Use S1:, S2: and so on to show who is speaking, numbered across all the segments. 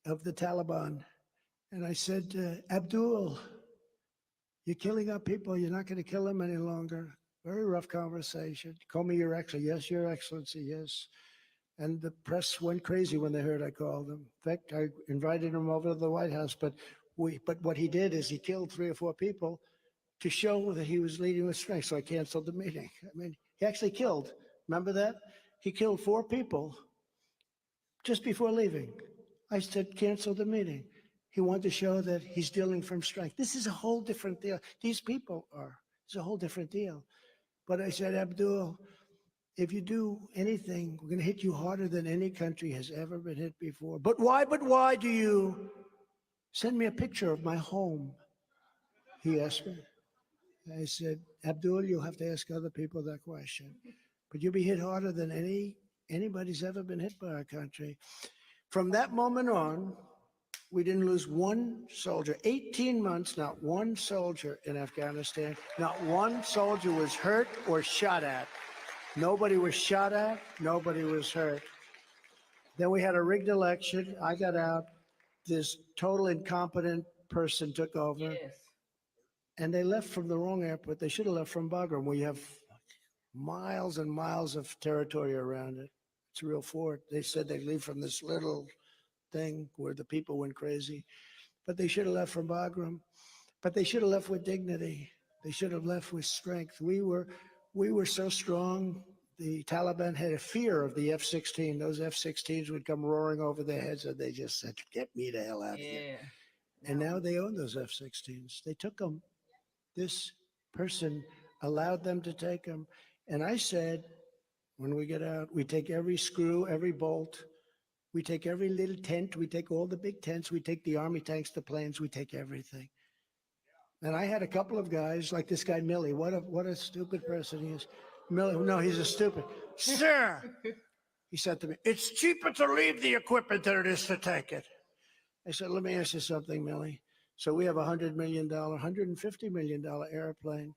S1: of the Taliban. And I said, Abdul, you're killing our people. You're not going to kill them any longer. Very rough conversation. Call me Your Excellency. Yes, Your Excellency, yes. And the press went crazy when they heard I called him. In fact, I invited him over to the White House, but what he did is he killed 3 or 4 people to show that he was leading with strength. So I canceled the meeting. I mean, he actually killed. Remember that? He killed 4 people just before leaving. I said, cancel the meeting. He wanted to show that he's dealing from strength. This is a whole different deal. These people are. It's a whole different deal. But I said, Abdul, if you do anything, we're going to hit you harder than any country has ever been hit before. But why do you send me a picture of my home? He asked me. I said, Abdul, you'll have to ask other people that question. But you'll be hit harder than anybody's ever been hit by our country. From that moment on, we didn't lose one soldier. 18 months, not one soldier in Afghanistan. Not one soldier was hurt or shot at. Nobody was shot at. Nobody was hurt. Then we had a rigged election. I got out. This total incompetent person took over.
S2: Yes.
S1: And they left from the wrong airport. They should have left from Bagram. We have miles and miles of territory around it. It's a real fort. They said they'd leave from this little thing where the people went crazy. But they should have left from Bagram. But they should have left with dignity. They should have left with strength. We were so strong. The Taliban had a fear of the F-16. Those F-16s would come roaring over their heads, and they just said, get me the hell out of here. And now they own those F-16s. They took them. This person allowed them to take them. And I said, when we get out, we take every screw, every bolt. We take every little tent. We take all the big tents. We take the army tanks, the planes. We take everything. And I had a couple of guys, like this guy, Millie. What a stupid person he is. Millie, no, he's a stupid. Sir, he said to me, it's cheaper to leave the equipment than it is to take it. I said, let me ask you something, Millie. So we have a $100 million, $150 million airplane.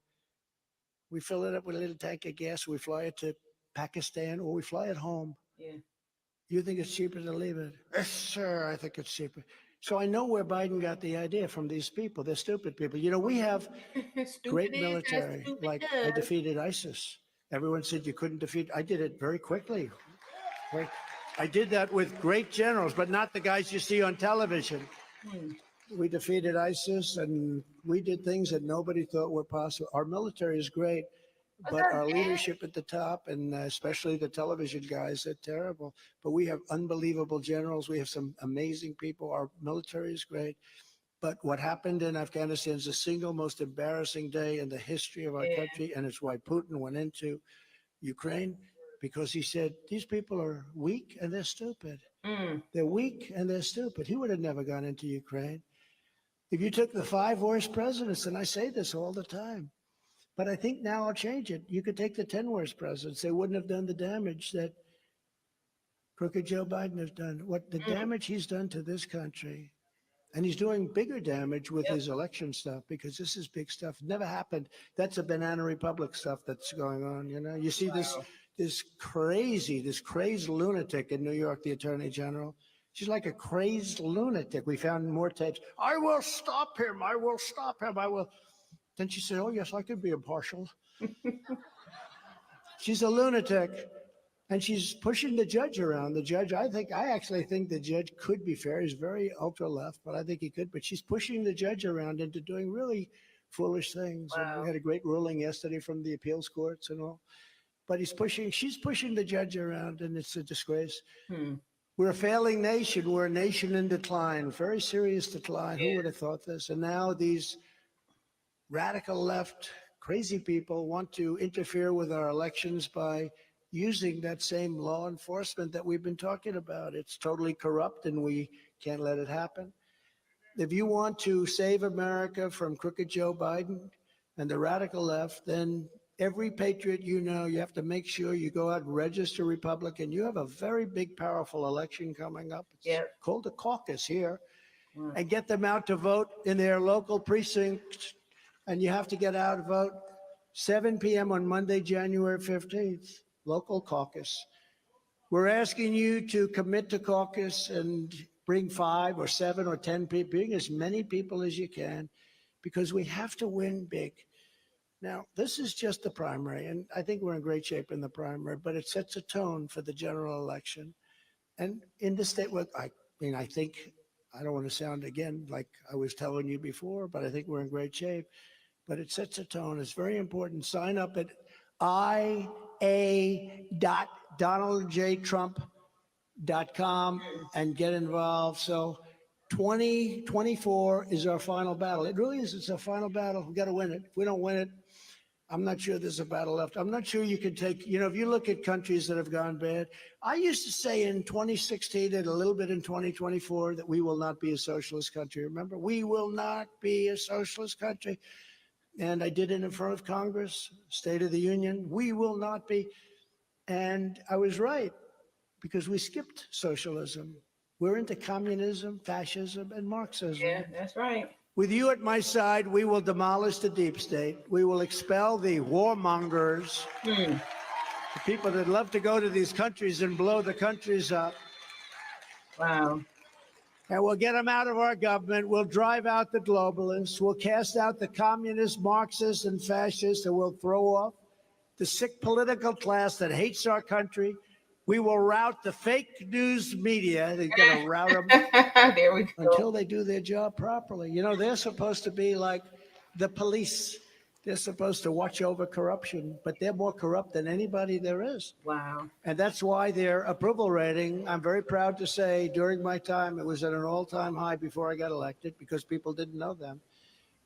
S1: We fill it up with a little tank of gas. We fly it to Pakistan, or we fly it home.
S2: Yeah.
S1: You think it's cheaper to leave it? Yes, sir, I think it's cheaper. So I know where Biden got the idea from these people. They're stupid people. You know, we have great military. Like, I defeated ISIS. Everyone said you couldn't defeat. I did it very quickly. I did that with great generals, but not the guys you see on television. We defeated ISIS, and we did things that nobody thought were possible. Our military is great, but our leadership at the top, and especially the television guys, are terrible. But we have unbelievable generals. We have some amazing people. Our military is great. But what happened in Afghanistan is the single most embarrassing day in the history of our country, and it's why Putin went into Ukraine, because he said, these people are weak and they're stupid. They're weak and they're stupid. He would have never gone into Ukraine. If you took the 5 worst presidents, and I say this all the time, but I think now I'll change it. You could take the 10 worst presidents. They wouldn't have done the damage that crooked Joe Biden has done. What the damage he's done to this country, and he's doing bigger damage with his election stuff, because this is big stuff. Never happened. That's a banana republic stuff that's going on. You know, you see this crazy lunatic in New York, the Attorney General. She's like a crazed lunatic. We found more tapes. I will stop him. I will stop him. I will. Then she said, oh, yes, I could be impartial. She's a lunatic. And she's pushing the judge around. The judge, I actually think the judge could be fair. He's very ultra-left, but I think he could. But she's pushing the judge around into doing really foolish things.
S2: Wow.
S1: And we had a great ruling yesterday from the appeals courts and all. But she's pushing the judge around, and it's a disgrace. We're a failing nation. We're a nation in decline, very serious decline. Who would have thought this? And now these radical left, crazy people want to interfere with our elections by using that same law enforcement that we've been talking about. It's totally corrupt, and we can't let it happen. If you want to save America from crooked Joe Biden and the radical left, then every patriot you know, you have to make sure you go out and register Republican. You have a very big, powerful election coming up. It's called a caucus here. And get them out to vote in their local precincts. And you have to get out and vote 7 p.m. on Monday, January 15th. Local caucus. We're asking you to commit to caucus and bring 5 or 7 or 10 people, bring as many people as you can, because we have to win big. Now, this is just the primary, and I think we're in great shape in the primary, but it sets a tone for the general election. And in the state, I think, I don't want to sound again like I was telling you before, but I think we're in great shape. But it sets a tone. It's very important. Sign up at ia.donaldjtrump.com and get involved. So 2024 is our final battle. It really is. It's our final battle. We've got to win it. If we don't win it, I'm not sure there's a battle left. I'm not sure you can take, if you look at countries that have gone bad, I used to say in 2016 and a little bit in 2024 that we will not be a socialist country. Remember, we will not be a socialist country. And I did it in front of Congress, State of the Union. We will not be. And I was right, because we skipped socialism. We're into communism, fascism, and Marxism.
S2: Yeah, that's right.
S1: With you at my side, we will demolish the deep state. We will expel the warmongers, the people that love to go to these countries and blow the countries up.
S2: Wow.
S1: And we'll get them out of our government. We'll drive out the globalists. We'll cast out the communists, Marxists, and fascists, and we'll throw off the sick political class that hates our country. We will rout the fake news media. They're going to rout them
S2: there we go.
S1: until they do their job properly. They're supposed to be like the police. They're supposed to watch over corruption, but they're more corrupt than anybody there is.
S2: Wow.
S1: And that's why their approval rating, I'm very proud to say, during my time, it was at an all-time high before I got elected, because people didn't know them.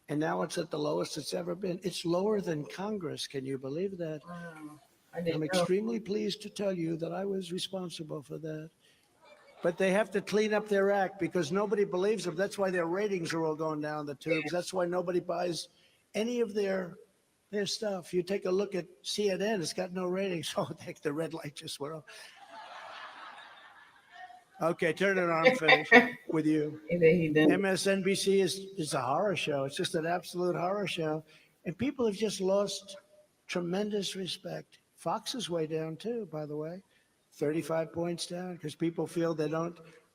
S1: And now it's at the lowest it's ever been. It's lower than Congress. Can you believe that?
S2: Wow.
S1: I'm extremely pleased to tell you that I was responsible for that. But they have to clean up their act, because nobody believes them. That's why their ratings are all going down the tubes. That's why nobody buys any of their stuff. You take a look at CNN, it's got no ratings. Oh, the red light just went off. Okay, turn it on, finish with you. MSNBC is a horror show. It's just an absolute horror show. And people have just lost tremendous respect. Fox is way down too, by the way, 35 points down, because people feel they're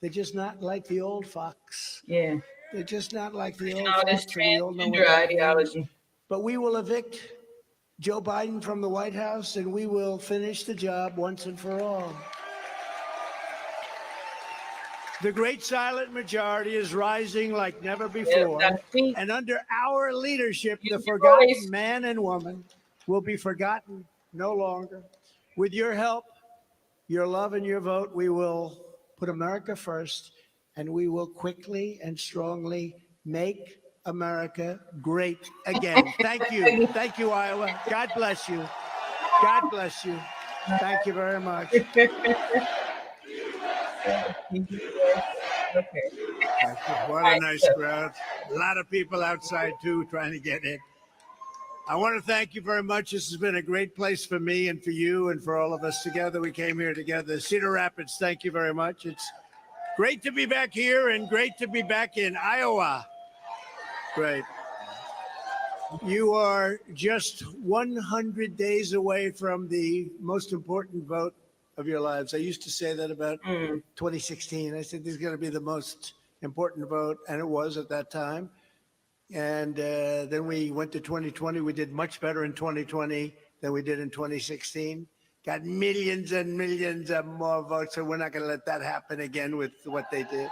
S1: just not like the old Fox.
S2: Yeah.
S1: They're just not like the old
S2: All this
S1: Fox. And we all know what
S2: transgender
S1: that
S2: ideology.
S1: means. But we will evict Joe Biden from the White House, and we will finish the job once and for all. The great silent majority is rising like never before. And under our leadership, the forgotten man and woman will be forgotten no longer. With your help, your love, and your vote, we will put America first, and we will quickly and strongly make America great again. Thank you. Thank you, Iowa. God bless you. God bless you. Thank you very much.
S2: Okay.
S1: What a nice crowd. A lot of people outside, too, trying to get in. I want to thank you very much. This has been a great place for me and for you and for all of us together. We came here together. Cedar Rapids, thank you very much. It's great to be back here and great to be back in Iowa. Great. You are just 100 days away from the most important vote of your lives. I used to say that about 2016. I said this is going to be the most important vote, and it was at that time. And then we went to 2020. We did much better in 2020 than we did in 2016. Got millions and millions of more votes, so we're not going to let that happen again with what they did.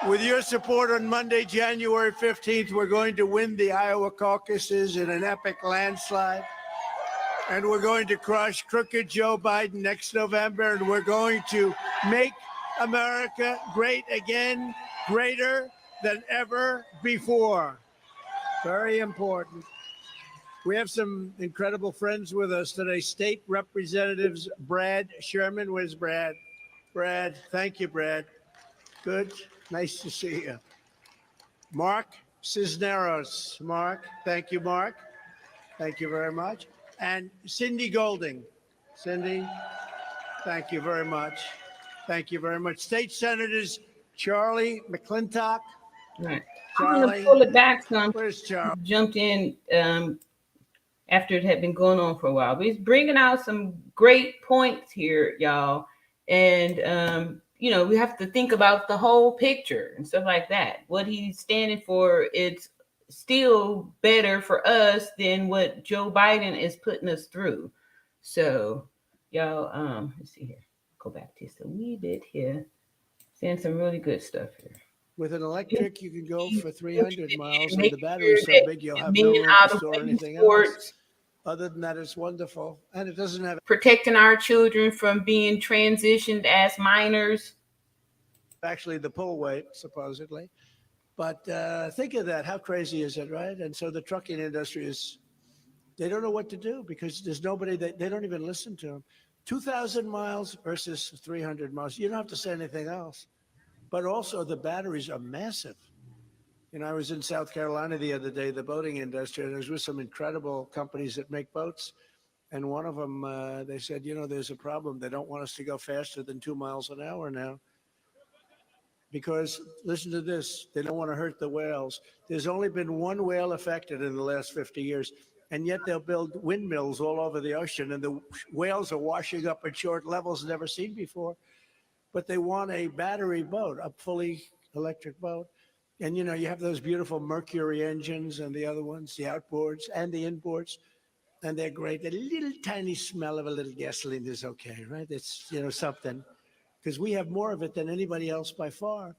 S1: With your support on Monday, January 15th, we're going to win the Iowa caucuses in an epic landslide. And we're going to crush crooked Joe Biden next November, and we're going to make America great again, greater than ever before. Very important. We have some incredible friends with us today. State Representatives Brad Sherman. Where's Brad? Brad, thank you, Brad. Good. Nice to see you. Mark Cisneros. Mark, thank you, Mark. Thank you very much. And Cindy Golding. Cindy, thank you very much. Thank you very much. State Senators Charlie McClintock.
S2: Right. I'm going to pull it back some.
S1: Where's Charlie?
S2: Jumped in after it had been going on for a while. But he's bringing out some great points here, y'all. And we have to think about the whole picture and stuff like that. What he's standing for, it's still better for us than what Joe Biden is putting us through. So, y'all, let's see here. Go back just a wee bit here. Saying some really good stuff here.
S1: With an electric, you can go for 300 miles, and the
S2: Making
S1: battery's
S2: sure
S1: so
S2: that
S1: big you'll have
S2: men
S1: no room
S2: out
S1: to
S2: of
S1: store
S2: women's
S1: anything else.
S2: sports,
S1: Other than that, it's wonderful. And it doesn't have
S2: protecting our children from being transitioned as minors.
S1: actually the pull weight, supposedly. But think of that. How crazy is it, right? And so the trucking industry they don't know what to do because there's nobody that they don't even listen to them. 2,000 miles versus 300 miles. You don't have to say anything else. But also the batteries are massive. I was in South Carolina the other day, the boating industry, and I was with some incredible companies that make boats. And one of them, they said, there's a problem. They don't want us to go faster than 2 miles an hour now. Because listen to this, they don't want to hurt the whales. There's only been one whale affected in the last 50 years, and yet they'll build windmills all over the ocean, and the whales are washing up at short levels never seen before. But they want a battery boat, a fully electric boat. And you have those beautiful Mercury engines and the other ones, the outboards and the inboards, and they're great. The little tiny smell of a little gasoline is okay, right? It's something, because we have more of it than anybody else by far.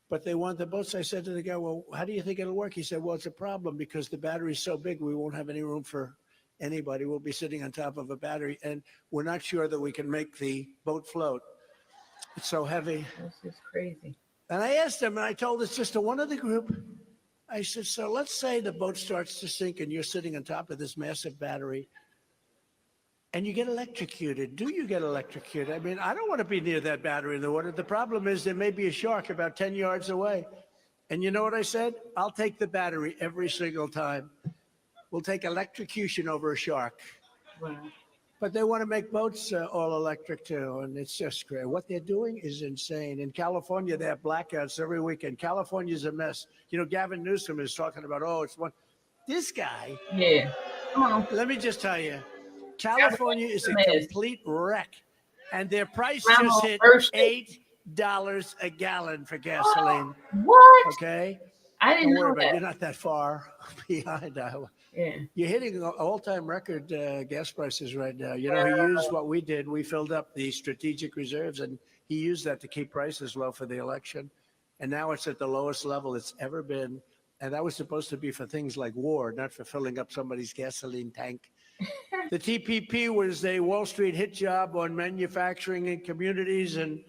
S1: But they want the boats. I said to the guy, well, how do you think it'll work? He said, well, it's a problem because the battery's so big, we won't have any room for anybody. We'll be sitting on top of a battery, and we're not sure that we can make the boat float. It's so heavy.
S2: That's just crazy.
S1: And I asked him, and I told this just to one of the group. I said, so let's say the boat starts to sink and you're sitting on top of this massive battery and you get electrocuted. Do you get electrocuted? I mean, I don't want to be near that battery in the water. The problem is there may be a shark about 10 yards away. And you know what I said? I'll take the battery every single time. We'll take electrocution over a shark.
S2: Wow.
S1: But they want to make boats all electric too, and it's just great. What they're doing is insane. In California, they have blackouts every weekend. California's a mess. Gavin Newsom is talking about, it's one. This guy,
S2: Yeah. Come on.
S1: let me just tell you, California is a complete wreck, and their price just hit $8 a gallon for gasoline.
S2: What?
S1: Okay?
S2: I didn't
S1: Don't worry
S2: know
S1: about it.
S2: that.
S1: You're not that far behind Iowa.
S2: Yeah.
S1: You're hitting an all-time record gas prices right now. He used what we did. We filled up the strategic reserves, and he used that to keep prices low for the election. And now it's at the lowest level it's ever been. And that was supposed to be for things like war, not for filling up somebody's gasoline tank. The TPP was a Wall Street hit job on manufacturing in communities. And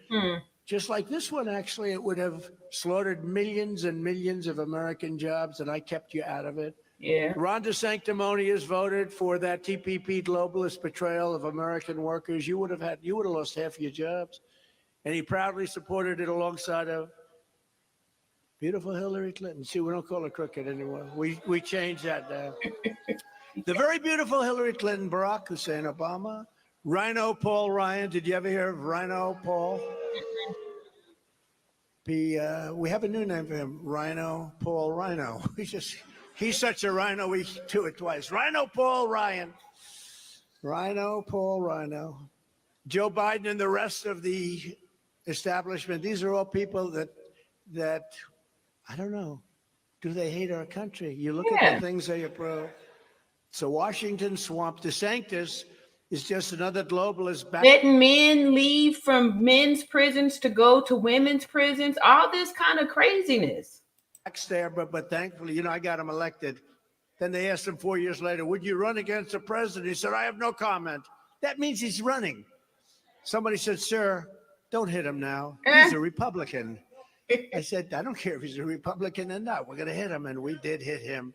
S1: just like this one, actually, it would have slaughtered millions and millions of American jobs, and I kept you out of it.
S2: Yeah.
S1: Ron DeSanctimonious voted for that TPP globalist betrayal of American workers. You would have lost half your jobs. And he proudly supported it alongside of beautiful Hillary Clinton. See, we don't call her crooked anymore. We changed that now. The very beautiful Hillary Clinton, Barack Hussein Obama, Rhino Paul Ryan. Did you ever hear of Rhino Paul? We have a new name for him, Rhino Paul Rhino. He's such a rhino, we do it twice. Rhino Paul Ryan. Rhino Paul Rhino. Joe Biden and the rest of the establishment, these are all people that I don't know, do they hate our country? You look at the things they approve. So Washington swamp. DeSantis is just another globalist.
S2: Letting men leave from men's prisons to go to women's prisons, all this kind of craziness.
S1: There, but thankfully, I got him elected. Then they asked him 4 years later, would you run against the president? He said, I have no comment. That means he's running. Somebody said, sir, don't hit him now. He's a Republican. I said, I don't care if he's a Republican or not. We're going to hit him. And we did hit him.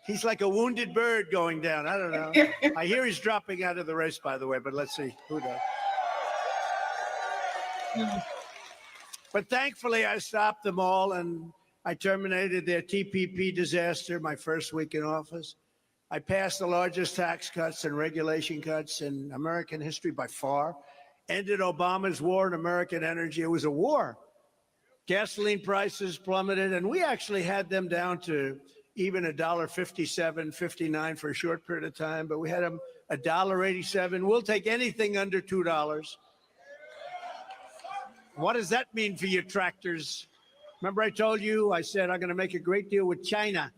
S1: He's like a wounded bird going down. I don't know. I hear he's dropping out of the race, by the way, but let's see. Who knows? But thankfully, I stopped them all, and I terminated their TPP disaster my first week in office. I passed the largest tax cuts and regulation cuts in American history by far, ended Obama's war on American energy. It was a war. Gasoline prices plummeted, and we actually had them down to even $1.57, 59 for a short period of time, but we had them $1.87. We'll take anything under $2. What does that mean for your tractors? Remember I told you, I said, I'm going to make a great deal with China.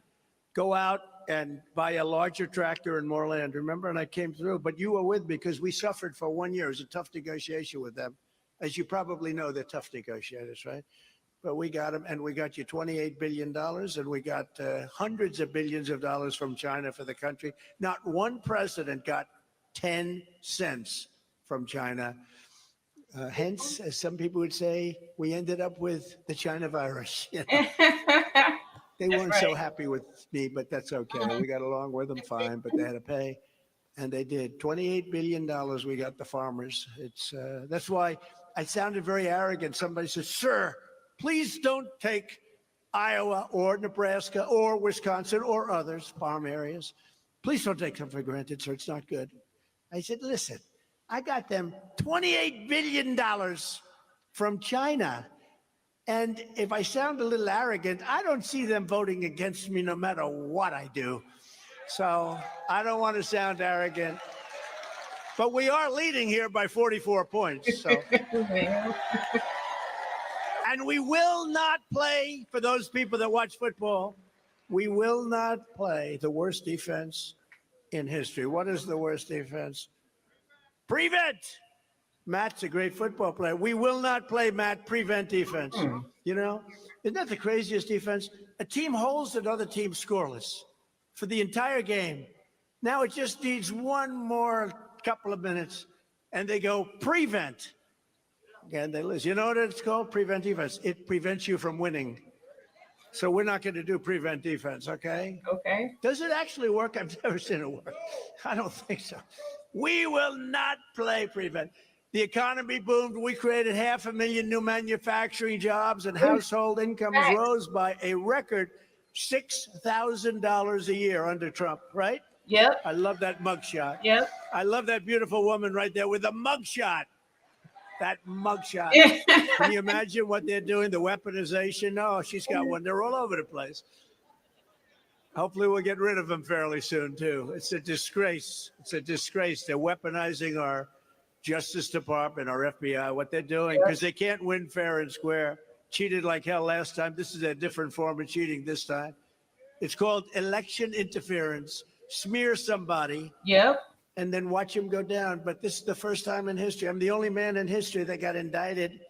S1: Go out and buy a larger tractor and more land. Remember? And I came through, but you were with me because we suffered for 1 year. It was a tough negotiation with them. As you probably know, they're tough negotiators, right? But we got them, and we got you $28 billion, and we got hundreds of billions of dollars from China for the country. Not one president got 10 cents from China. Hence, as some people would say, we ended up with the China virus. You know? They weren't so happy with me, but that's okay. We got along with them fine, but they had to pay, and they did. $28 billion we got the farmers. That's why I sounded very arrogant. Somebody said, sir, please don't take Iowa or Nebraska or Wisconsin or others, farm areas. Please don't take them for granted, sir. It's not good. I said, listen, I got them $28 billion from China. And if I sound a little arrogant, I don't see them voting against me no matter what I do. So I don't want to sound arrogant. But we are leading here by 44 points. So. And we will not play, for those people that watch football, we will not play the worst defense in history. What is the worst defense? Prevent. Matt's a great football player. We will not play, Matt, prevent defense. You know, isn't that the craziest defense? A team holds another team scoreless for the entire game. Now it just needs one more couple of minutes, and they go prevent. And they lose. You know what it's called? Prevent defense. It prevents you from winning. So we're not going to do prevent defense, okay?
S2: Okay.
S1: Does it actually work? I've never seen it work. I don't think so. We will not play prevent. The economy boomed. We created 500,000 new manufacturing jobs, and household incomes rose by a record $6,000 a year under Trump, right?
S2: Yep.
S1: I love that mugshot.
S2: Yep.
S1: I love that beautiful woman right there with the mugshot. That mugshot. Can you imagine what they're doing? The weaponization? Oh, she's got one. They're all over the place. Hopefully we'll get rid of them fairly soon, too. It's a disgrace. It's a disgrace. They're weaponizing our Justice Department, our FBI, what they're doing, because they can't win fair and square. Cheated like hell last time. This is a different form of cheating this time. It's called election interference. Smear somebody.
S2: Yep.
S1: And then watch him go down. But this is the first time in history. I'm the only man in history that got indicted,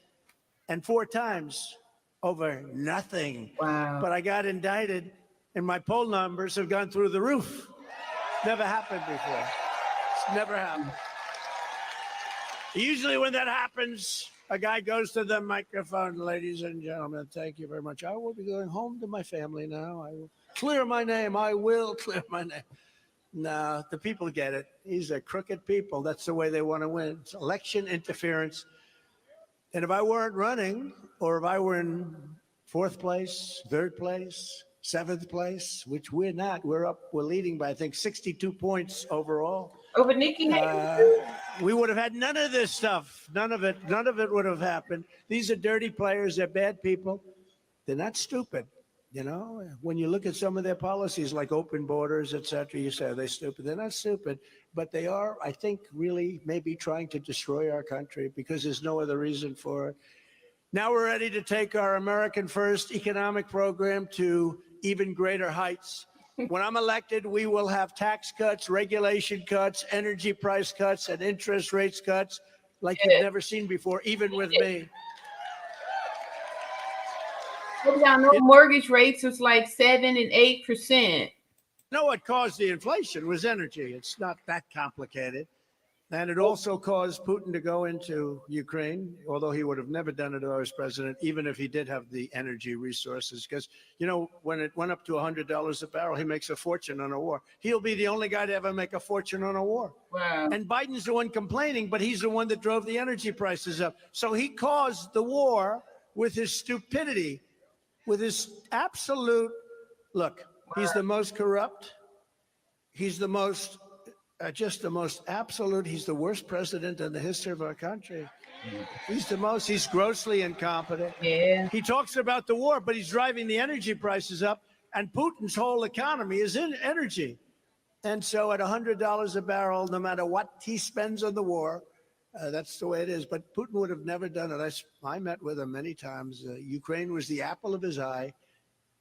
S1: and 4 times over nothing.
S2: Wow.
S1: But I got indicted, and my poll numbers have gone through the roof. Never happened before. It's never happened. Usually when that happens, a guy goes to the microphone, ladies and gentlemen, thank you very much. I will be going home to my family now. I will clear my name. I will clear my name. No, the people get it. These are crooked people. That's the way they want to win. It's election interference. And if I weren't running, or if I were in 4th place, 3rd place, 7th place, which we're not, we're leading by, I think, 62 points overall.
S2: Over Nikki Haley.
S1: We would have had none of this stuff. None of it would have happened. These are dirty players. They're bad people. They're not stupid. You know, when you look at some of their policies, like open borders, et cetera, you say, are they stupid? They're not stupid, but they are, I think, really maybe trying to destroy our country because there's no other reason for it. Now we're ready to take our American First economic program to even greater heights. When I'm elected, we will have tax cuts, regulation cuts, energy price cuts, and interest rates cuts like you've never seen before, even with me.
S2: Y'all know mortgage rates was like 7 and 8%.
S1: No, what caused the inflation was energy. It's not that complicated. And it also caused Putin to go into Ukraine, although he would have never done it if I was president, even if he did have the energy resources. Because, you know, when it went up to $100 a barrel, he makes a fortune on a war. He'll be the only guy to ever make a fortune on a war.
S2: Wow. And
S1: Biden's the one complaining, but he's the one that drove the energy prices up. So he caused the war with his stupidity, with his absolute, look, he's the most corrupt. He's the most, just the most absolute. He's the worst president in the history of our country. He's the most, he's grossly incompetent.
S2: Yeah.
S1: He talks about the war, but he's driving the energy prices up, and Putin's whole economy is in energy. And so at $100 a barrel, no matter what he spends on the war, That's the way it is. But Putin would have never done it. I met with him many times. Ukraine was the apple of his eye.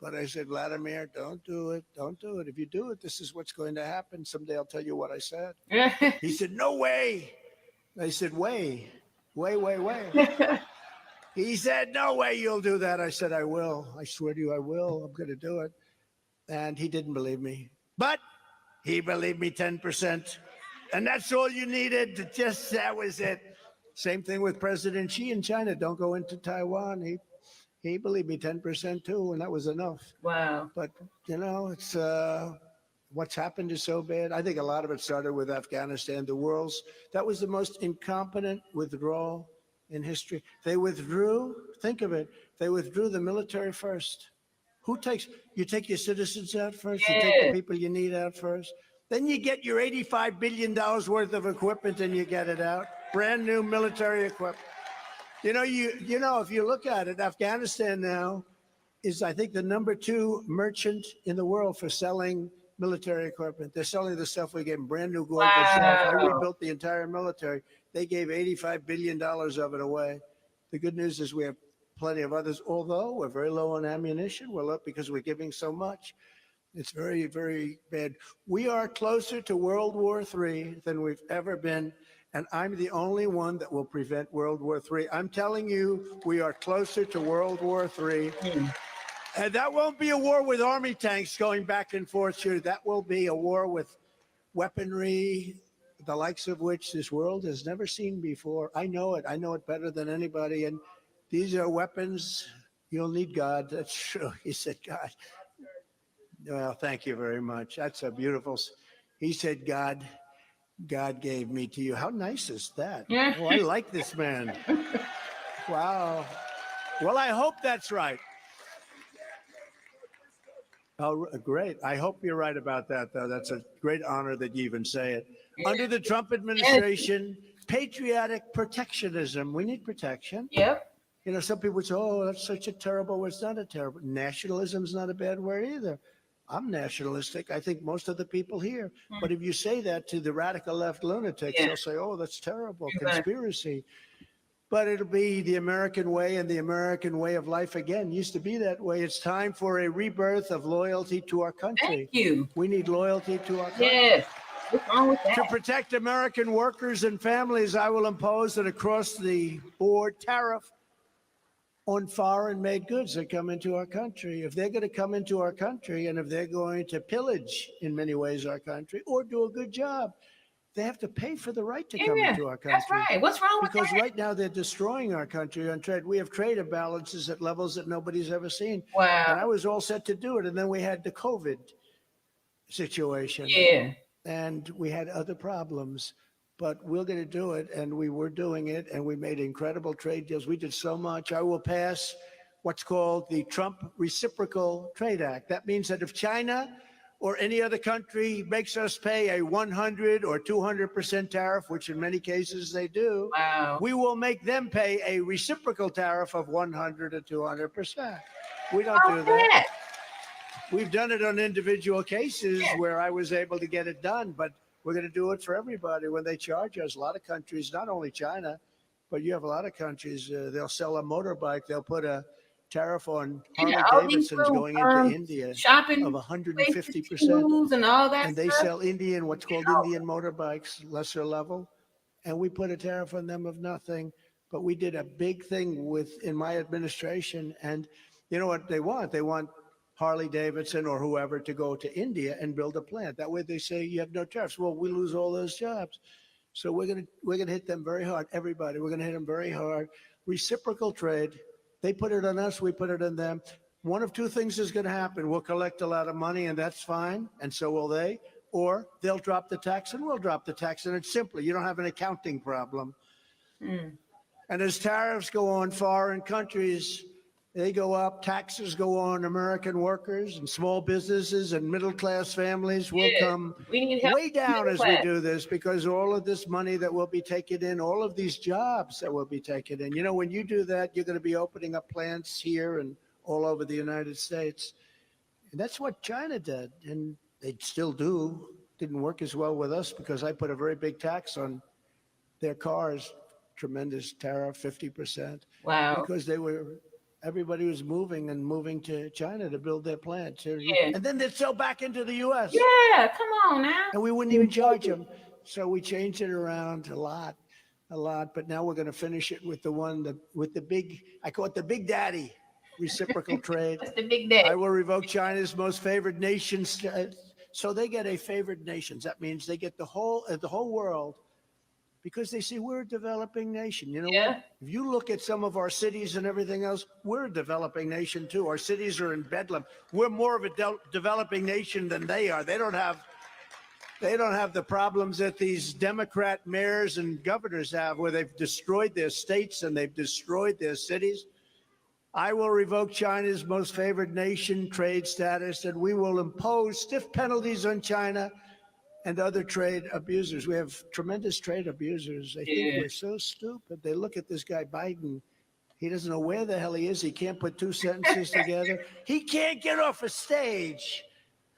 S1: But I said, Vladimir, don't do it. Don't do it. If you do it, this is what's going to happen. Someday I'll tell you what I said. He said, no way. I said, way. He said, no way you'll do that. I said, I will. I swear to you, I will. I'm going to do it. And he didn't believe me. But he believed me 10%. And that's all you needed. That was it. Same thing with President Xi in China. Don't go into Taiwan. He believed me 10% too, and that was enough.
S2: Wow.
S1: But, it's what's happened is so bad. I think a lot of it started with Afghanistan. That was the most incompetent withdrawal in history. They withdrew, think of it, they withdrew the military first. You take your citizens out first, you take the people you need out first. Then you get your $85 billion worth of equipment and you get it out. Brand new military equipment. If you look at it, Afghanistan now is, I think, the number 2 merchant in the world for selling military equipment. They're selling the stuff we gave them, brand new gorgeous stuff. I rebuilt the entire military. They gave $85 billion of it away. The good news is we have plenty of others, although we're very low on ammunition. We're low because we're giving so much. It's very, very bad. We are closer to World War III than we've ever been. And I'm the only one that will prevent World War III. I'm telling you, we are closer to World War III. And that won't be a war with army tanks going back and forth here. That will be a war with weaponry, the likes of which this world has never seen before. I know it. I know it better than anybody. And these are weapons. You'll need God. That's true. He said, God. Well, thank you very much. That's a beautiful. He said, God gave me to you. How nice is that? Oh, I like this man. Wow. Well, I hope that's right. Oh, great. I hope you're right about that, though. That's a great honor that you even say it. Under the Trump administration, patriotic protectionism. We need protection.
S2: Yep.
S1: Some people say, oh, that's such a terrible word. It's not a terrible. Nationalism is not a bad word either. I'm nationalistic. I think most of the people here. But if you say that to the radical left lunatics, they'll say, oh, that's terrible, conspiracy. But it'll be the American way, and the American way of life, again, used to be that way. It's time for a rebirth of loyalty to our country.
S2: Thank you.
S1: We need loyalty to our country.
S2: Yes. What's wrong with that?
S1: To protect American workers and families, I will impose an across-the-board tariff on foreign-made goods that come into our country. If they're going to come into our country, and if they're going to pillage, in many ways, our country, or do a good job, they have to pay for the right to come into our country.
S2: That's right. What's wrong with that?
S1: Because right now they're destroying our country on trade. We have trade imbalances at levels that nobody's ever seen.
S2: Wow.
S1: And I was all set to do it. And then we had the COVID situation.
S2: Yeah.
S1: And we had other problems. But we're going to do it. And we were doing it. And we made incredible trade deals. We did so much. I will pass what's called the Trump Reciprocal Trade Act. That means that if China or any other country makes us pay a 100 or 200% tariff, which in many cases they do, we will make them pay a reciprocal tariff of 100 or 200%. We don't do that. We've done it on individual cases where I was able to get it done, but we're going to do it for everybody when they charge us. A lot of countries, not only China, but you have a lot of countries, they'll sell a motorbike, they'll put a tariff on Harley-Davidson's going into India
S2: shopping
S1: of 150%.
S2: And all that
S1: and they sell what's called Indian motorbikes, lesser level. And we put a tariff on them of nothing. But we did a big thing in my administration. And you know what they want? They want Harley-Davidson or whoever to go to India and build a plant. That way they say you have no tariffs. Well, we lose all those jobs. So we're gonna hit them very hard. Everybody, we're gonna hit them very hard. Reciprocal trade. They put it on us, we put it on them. One of two things is going to happen. We'll collect a lot of money, and that's fine, and so will they. Or they'll drop the tax, and we'll drop the tax. And it's simple. You don't have an accounting problem. And as tariffs go on foreign countries, they go up. Taxes go on American workers and small businesses and middle-class families will come way down as we do this, because all of this money that will be taken in, all of these jobs that will be taken in. When you do that, you're going to be opening up plants here and all over the United States. And that's what China did. And they still do. Didn't work as well with us because I put a very big tax on their cars, tremendous tariff, 50%,
S2: Wow.
S1: because everybody was moving to China to build their plant.
S2: Yeah.
S1: And then they'd sell back into the U.S.
S2: Yeah, come on now.
S1: And we wouldn't even charge them. So we changed it around a lot. But now we're going to finish it with with the big, I call it the Big Daddy reciprocal trade.
S2: That's the big day.
S1: I will revoke China's most favored nation. So they get a favored nations. That means they get the whole world, because they see we're a developing nation. You know what? If you look at some of our cities and everything else, we're a developing nation too. Our cities are in bedlam. We're more of a developing nation than they are. They don't have the problems that these Democrat mayors and governors have, where they've destroyed their states and they've destroyed their cities. I will revoke China's most favored nation trade status, and we will impose stiff penalties on China and other trade abusers. We have tremendous trade abusers. They think we're so stupid. They look at this guy Biden. He doesn't know where the hell he is. He can't put two sentences together. He can't get off a stage.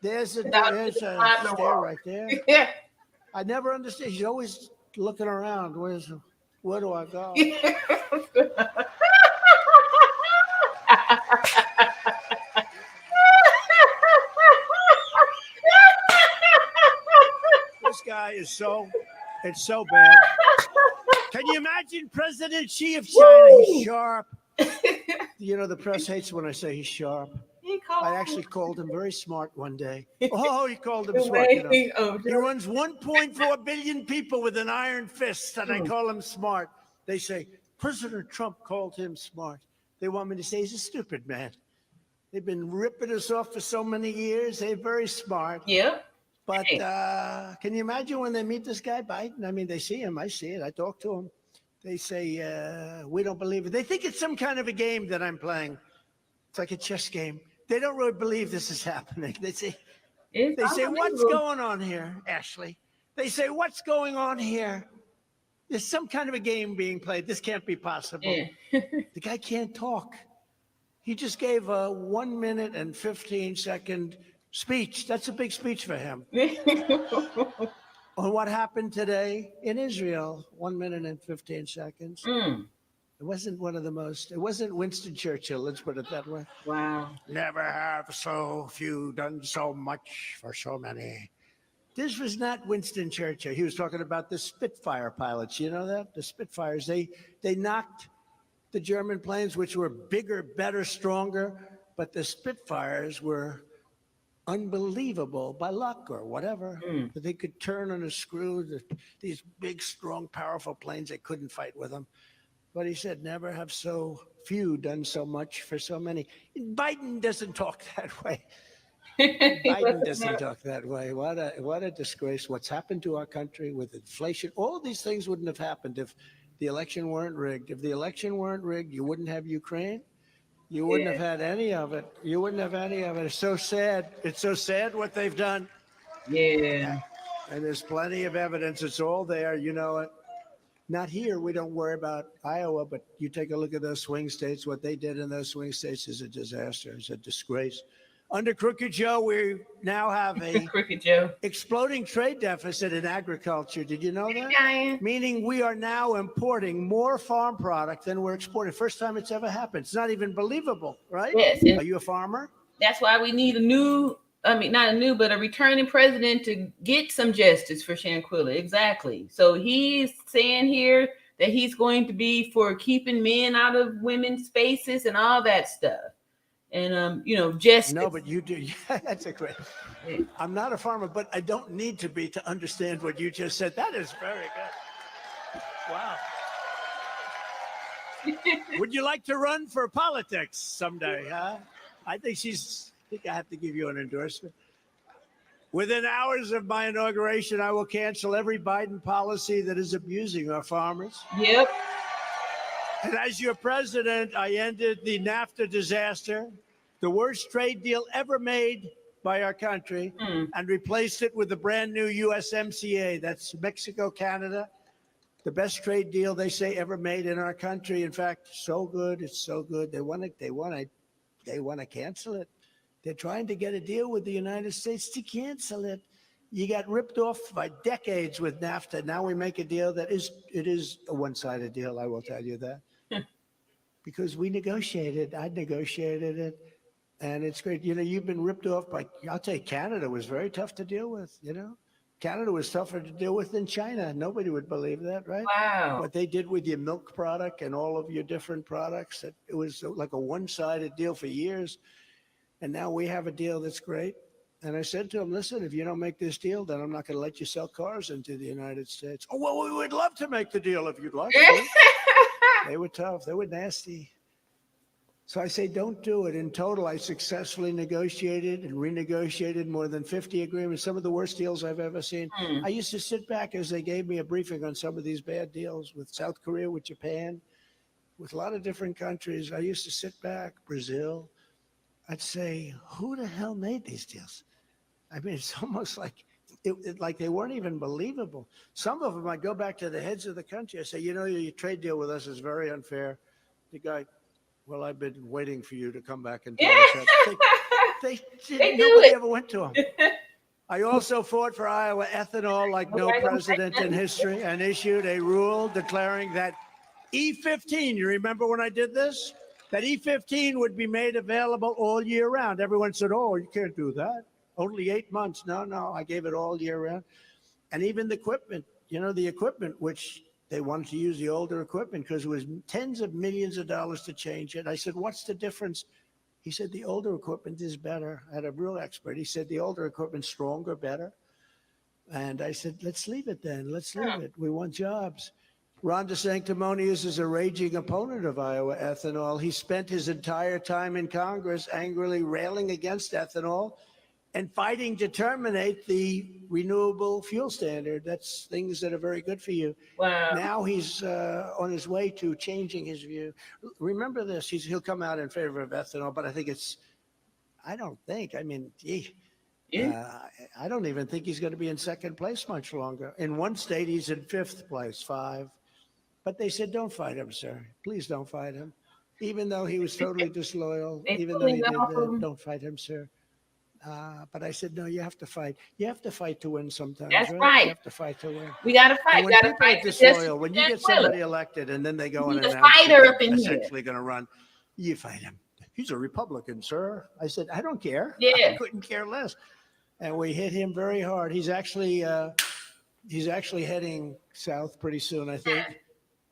S1: There's a stare right there.
S2: Yeah.
S1: I never understand. He's always looking around. Where do I go? This guy is it's so bad. Can you imagine President Xi of China? He's sharp. You know, the press hates when I say he's sharp. I actually called him very smart one day. Oh, he called him smart. You know. He runs 1.4 billion people with an iron fist, and I call him smart. They say, President Trump called him smart. They want me to say he's a stupid man. They've been ripping us off for so many years. They're very smart.
S2: Yeah.
S1: But can you imagine when they meet this guy Biden? I mean, they see him. I see it. I talk to him. They say, we don't believe it. They think it's some kind of a game that I'm playing. It's like a chess game. They don't really believe this is happening. They say, what's going on here, Ashley? They say, what's going on here? There's some kind of a game being played. This can't be possible.
S2: Yeah.
S1: The guy can't talk. He just gave a 1 minute and 15-second speech. That's a big speech for him. On what happened today in Israel, 1 minute and 15 seconds. It wasn't it wasn't Winston Churchill, let's put it that way.
S2: Wow.
S1: Never have so few done so much for so many. This was not Winston Churchill. He was talking about the Spitfire pilots. You know that? The Spitfires, they knocked the German planes, which were bigger, better, stronger, but the Spitfires were unbelievable by luck or whatever. That they could turn on a screw. These big, strong, powerful planes, they couldn't fight with them. But he said, never have so few done so much for so many. Biden doesn't talk that way. Biden doesn't talk that way. What a disgrace. What's happened to our country with inflation. All these things wouldn't have happened if the election weren't rigged. If the election weren't rigged, you wouldn't have Ukraine. You wouldn't have had any of it. You wouldn't have any of it. It's so sad. It's so sad what they've done.
S2: Yeah.
S1: And there's plenty of evidence. It's all there. You know it. Not here. We don't worry about Iowa, but you take a look at those swing states. What they did in those swing states is a disaster. It's a disgrace. Under Crooked Joe, we now have a
S2: Crooked Joe
S1: exploding trade deficit in agriculture. Did you know that?
S2: Diane.
S1: Meaning we are now importing more farm product than we're exporting. First time it's ever happened. It's not even believable, right?
S2: Yes.
S1: Are you a farmer?
S2: That's why we need a returning president to get some justice for Shanquilla. Exactly. So he's saying here that he's going to be for keeping men out of women's spaces and all that stuff. And, justice.
S1: No, but you do. Yeah, that's a great. I'm not a farmer, but I don't need to be to understand what you just said. That is very good. Wow. Would you like to run for politics someday, huh? I think I have to give you an endorsement. Within hours of my inauguration, I will cancel every Biden policy that is abusing our farmers.
S2: Yep.
S1: And as your president, I ended the NAFTA disaster, the worst trade deal ever made by our country, and replaced it with the brand new USMCA. That's Mexico, Canada. The best trade deal they say ever made in our country. In fact, so good, it's so good. They want to cancel it. They're trying to get a deal with the United States to cancel it. You got ripped off by decades with NAFTA. Now we make a deal that is a one-sided deal, I will tell you that. Because we negotiated, I negotiated it, and it's great. You know, you've been ripped off by, I'll tell you, Canada was very tough to deal with, you know. Canada was tougher to deal with than China. Nobody would believe that, right?
S2: Wow.
S1: What they did with your milk product and all of your different products, it was like a one-sided deal for years. And now we have a deal that's great. And I said to him, listen, if you don't make this deal, then I'm not going to let you sell cars into the United States. Oh, well, we would love to make the deal if you'd like to. They were tough. They were nasty. So I say, don't do it. In total, I successfully negotiated and renegotiated more than 50 agreements, some of the worst deals I've ever seen. I used to sit back as they gave me a briefing on some of these bad deals with South Korea, with Japan, with a lot of different countries. I used to sit back, Brazil. I'd say, who the hell made these deals? I mean, it's almost like like they weren't even believable. Some of them, I go back to the heads of the country. I say, you know, your trade deal with us is very unfair. The guy, well, I've been waiting for you to come back and tell us that. Nobody ever went to him. I also fought for Iowa ethanol like no president in history and issued a rule declaring that E15, you remember when I did this? That E15 would be made available all year round. Everyone said, oh, you can't do that. Only 8 months. No, I gave it all year round. And even the equipment, you know, the equipment, which they wanted to use the older equipment because it was tens of millions of dollars to change it. I said, what's the difference? He said, the older equipment is better. I had a real expert. He said, the older equipment's stronger, better. And I said, let's leave it then. Let's leave it. We want jobs. Ron DeSanctimonious is a raging opponent of Iowa ethanol. He spent his entire time in Congress angrily railing against ethanol and fighting to terminate the renewable fuel standard. That's things that are very good for you.
S2: Wow.
S1: Now he's on his way to changing his view. Remember this, he'll come out in favor of ethanol, but I think I don't even think he's going to be in second place much longer. In one state, he's in fifth place, 5. But they said, don't fight him, sir. Please don't fight him. Even though he was totally disloyal, even though he did that, don't fight him, sir. But I said, no, you have to fight. You have to fight to win sometimes.
S2: That's right.
S1: You have to fight to win.
S2: We got to fight.
S1: And when people are disloyal, when you get somebody elected and then they go and announce they're essentially going to run, you fight him. He's a Republican, sir. I said, I don't care.
S2: Yeah.
S1: I couldn't care less. And we hit him very hard. He's actually heading south pretty soon, I think.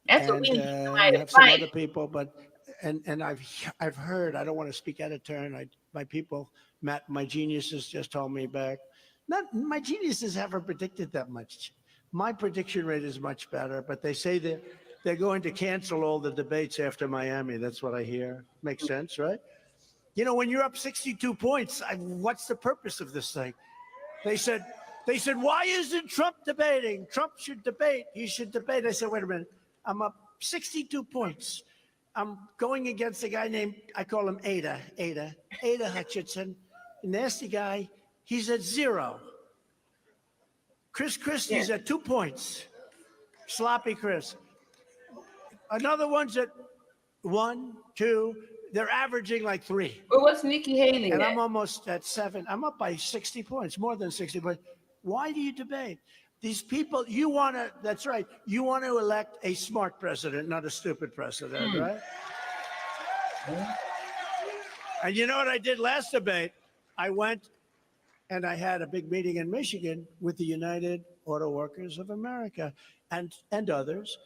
S2: That's what we need.
S1: We have some other people, but and I've heard. I don't want to speak out of turn. My people, my geniuses just told me back. Not my geniuses haven't predicted that much. My prediction rate is much better, but they say that they're going to cancel all the debates after Miami. That's what I hear. Makes sense, right? You know, when you're up 62 points, what's the purpose of this thing? They said, why isn't Trump debating? Trump should debate. He should debate. I said, wait a minute. I'm up 62 points. I'm going against a guy named, I call him Ada Hutchinson, a nasty guy. He's at 0. Chris Christie's at 2 points. Sloppy Chris. Another one's at 1, 2. They're averaging like 3.
S2: Well, what's Nikki Haley
S1: And
S2: at?
S1: I'm almost at 7. I'm up by 60 points, more than 60 points. Why do you debate? These people, that's right, you want to elect a smart president, not a stupid president, right? And you know what I did last debate? I went and I had a big meeting in Michigan with the United Auto Workers of America and others.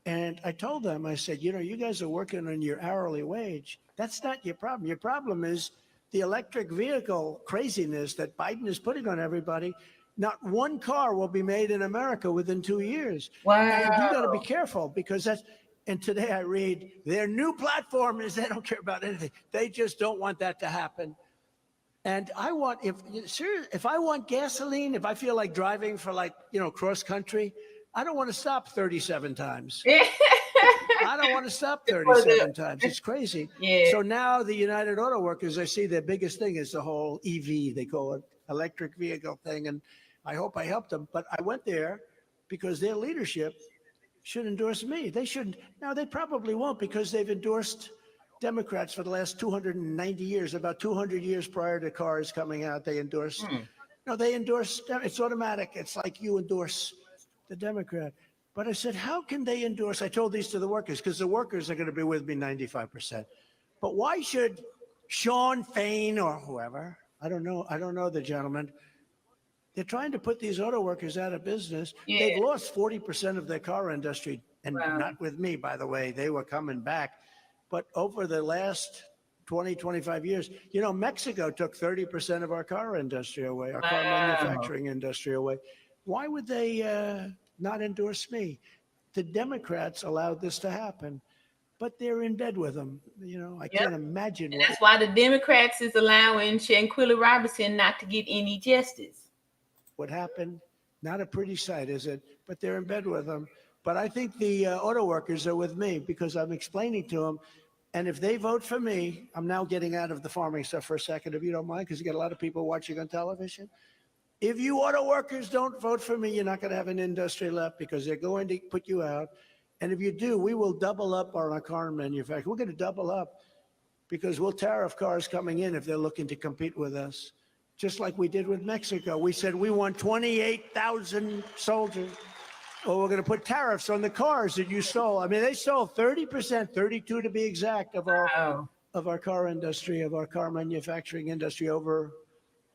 S1: And I told them, I said, you know, you guys are working on your hourly wage. That's not your problem. Your problem is the electric vehicle craziness that Biden is putting on everybody. Not one car will be made in America within 2 years.
S2: Wow.
S1: And you got to be careful because and today I read their new platform is they don't care about anything. They just don't want that to happen. And I want, if I want gasoline, if I feel like driving for cross country, I don't want to stop 37 times. I don't want to stop 37 times. It's crazy.
S2: Yeah.
S1: So now the United Auto Workers, I see their biggest thing is the whole EV, they call it, electric vehicle thing. And I hope I helped them. But I went there because their leadership should endorse me. They shouldn't. Now, they probably won't because they've endorsed Democrats for the last 290 years, about 200 years prior to cars coming out. They endorsed No, they endorse, it's automatic. It's like you endorse the Democrat. But I said, how can they endorse? I told these to the workers because the workers are going to be with me 95%. But why should Sean Fain or whoever, I don't know the gentleman, they're trying to put these auto workers out of business.
S2: Yeah.
S1: They've lost 40% of their car industry. And
S2: Wow.
S1: not with me, by the way. They were coming back. But over the last 20, 25 years, Mexico took 30% of our car industry away, our car manufacturing industry away. Why would they not endorse me? The Democrats allowed this to happen, but they're in bed with them. I can't imagine
S2: what. That's why the Democrats is allowing Shanquilla Robinson not to get any justice.
S1: What happened? Not a pretty sight, is it? But they're in bed with them. But I think the auto workers are with me because I'm explaining to them. And if they vote for me, I'm now getting out of the farming stuff for a second, if you don't mind, because you got a lot of people watching on television. If you auto workers don't vote for me, you're not going to have an industry left because they're going to put you out. And if you do, we will double up on our car manufacturing. We're going to double up because we'll tariff cars coming in if they're looking to compete with us, just like we did with Mexico. We said we want 28,000 soldiers. Well, we're going to put tariffs on the cars that you stole. I mean, they stole 30%, 32 to be exact, of our car industry, of our car manufacturing industry over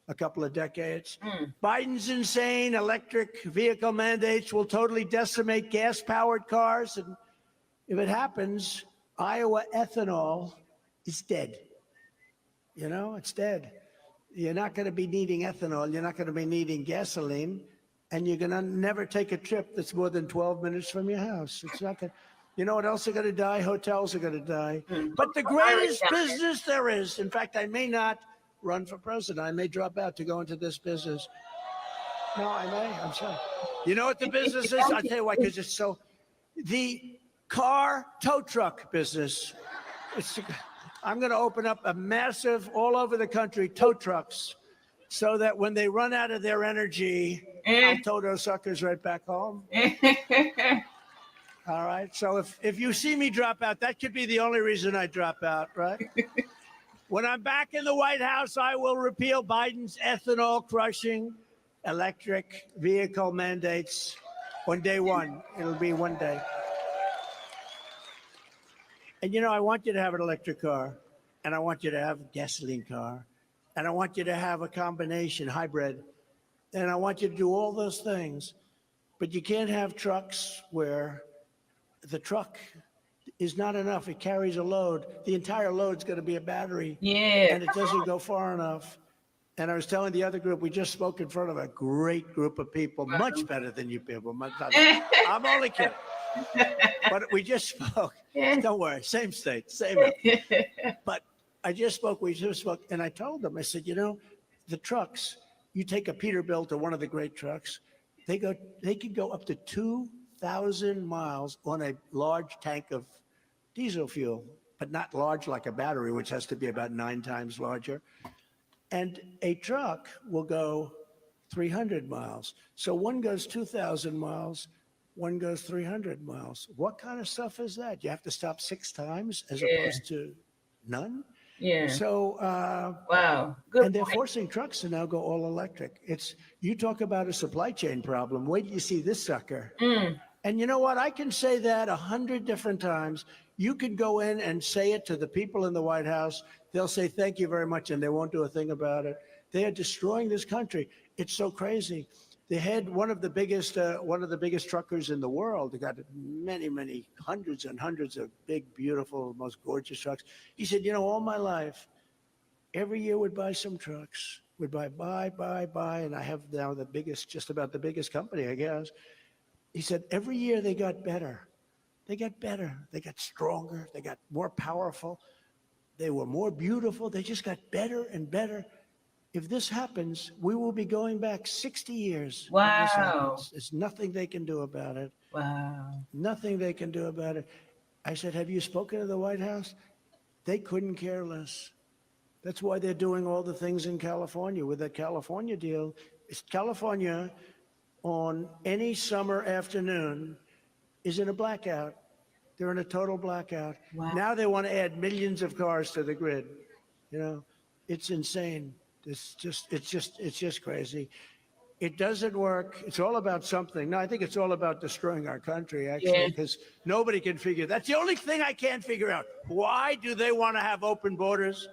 S1: a couple of decades. Biden's insane. Electric vehicle mandates will totally decimate gas-powered cars. And if it happens, Iowa ethanol is dead. It's dead. You're not going to be needing ethanol. You're not going to be needing gasoline. And you're going to never take a trip that's more than 12 minutes from your house. It's not going to, you know what else are going to die? Hotels are going to die. But the greatest business there is, in fact, I may not run for president. I may drop out to go into this business. No, I may. I'm sorry. You know what the business is? I'll tell you why, because it's so, the car tow truck business. I'm going to open up a massive, all over the country, tow trucks, so that when they run out of their energy, I'll tow those suckers right back home. All right. So if you see me drop out, that could be the only reason I drop out, right? When I'm back in the White House, I will repeal Biden's ethanol crushing electric vehicle mandates on day one. It'll be one day. And I want you to have an electric car, and I want you to have a gasoline car, and I want you to have a combination hybrid, and I want you to do all those things. But you can't have trucks where the truck is not enough. It carries a load. The entire load's going to be a battery. And it doesn't go far enough. And I was telling the other group, we just spoke in front of a great group of people, much better than you people. I'm only kidding. But we just spoke. Don't worry, same state, same. But we just spoke, and I told them, I said, the trucks, you take a Peterbilt or one of the great trucks, they can go up to 2,000 miles on a large tank of diesel fuel, but not large like a battery, which has to be about 9 times larger. And a truck will go 300 miles. So one goes 2,000 miles, one goes 300 miles. What kind of stuff is that? You have to stop 6 times as opposed to none? So,
S2: wow.
S1: Good and they're forcing trucks to now go all electric. You talk about a supply chain problem. Wait till you see this sucker. And you know what? I can say that 100 different times. You can go in and say it to the people in the White House. They'll say, thank you very much, and they won't do a thing about it. They are destroying this country. It's so crazy. They had one of the biggest truckers in the world. They got many, hundreds and hundreds of big, beautiful, most gorgeous trucks. He said, all my life, every year would buy some trucks, would buy, and I have now just about the biggest company, I guess. He said, every year they got better. They got better. They got stronger. They got more powerful. They were more beautiful. They just got better and better. If this happens, we will be going back 60 years.
S2: Wow.
S1: There's nothing they can do about it.
S2: Wow.
S1: Nothing they can do about it. I said, have you spoken to the White House? They couldn't care less. That's why they're doing all the things in California with that California deal. It's California on any summer afternoon is in a blackout. They're in a total blackout. Wow. Now they want to add millions of cars to the grid. It's insane. It's just crazy. It doesn't work. It's all about something. No, I think it's all about destroying our country, actually,
S2: Yeah.
S1: because nobody can figure. That's the only thing I can't figure out. Why do they want to have open borders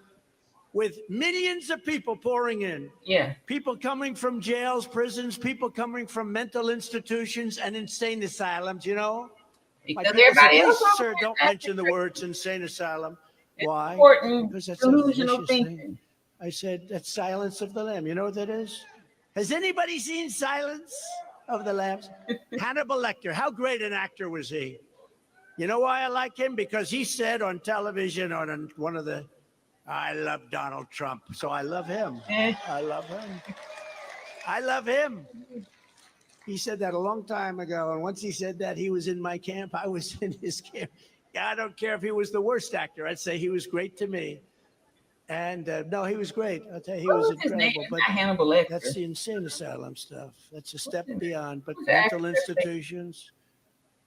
S1: with millions of people pouring in?
S2: Yeah.
S1: People coming from jails, prisons, people coming from mental institutions and insane asylums, you know? My
S2: Because
S1: people say,
S2: everybody
S1: please,
S2: else over
S1: sir,
S2: there
S1: don't
S2: is
S1: mention the words insane asylum.
S2: it's
S1: Why?
S2: important
S1: Because that's a
S2: delusional
S1: vicious thing.
S2: thinking.
S1: I said, that's Silence of the Lamb. You know what that is? Has anybody seen Silence of the Lambs? Hannibal Lecter, how great an actor was he? You know why I like him? Because he said on television, on one of the, I love Donald Trump, so I love him. I love him. I love him. He said that a long time ago, and once he said that, he was in my camp. I was in his camp. Yeah, I don't care if he was the worst actor. I'd say he was great to me. And no, he was great. I'll tell you, he
S2: What
S1: was
S2: was his name?
S1: incredible.
S2: It's
S1: But
S2: not Hannibal Lecter.
S1: that's the insane asylum stuff. That's a step beyond. But
S2: Who's the
S1: mental
S2: actor?
S1: institutions,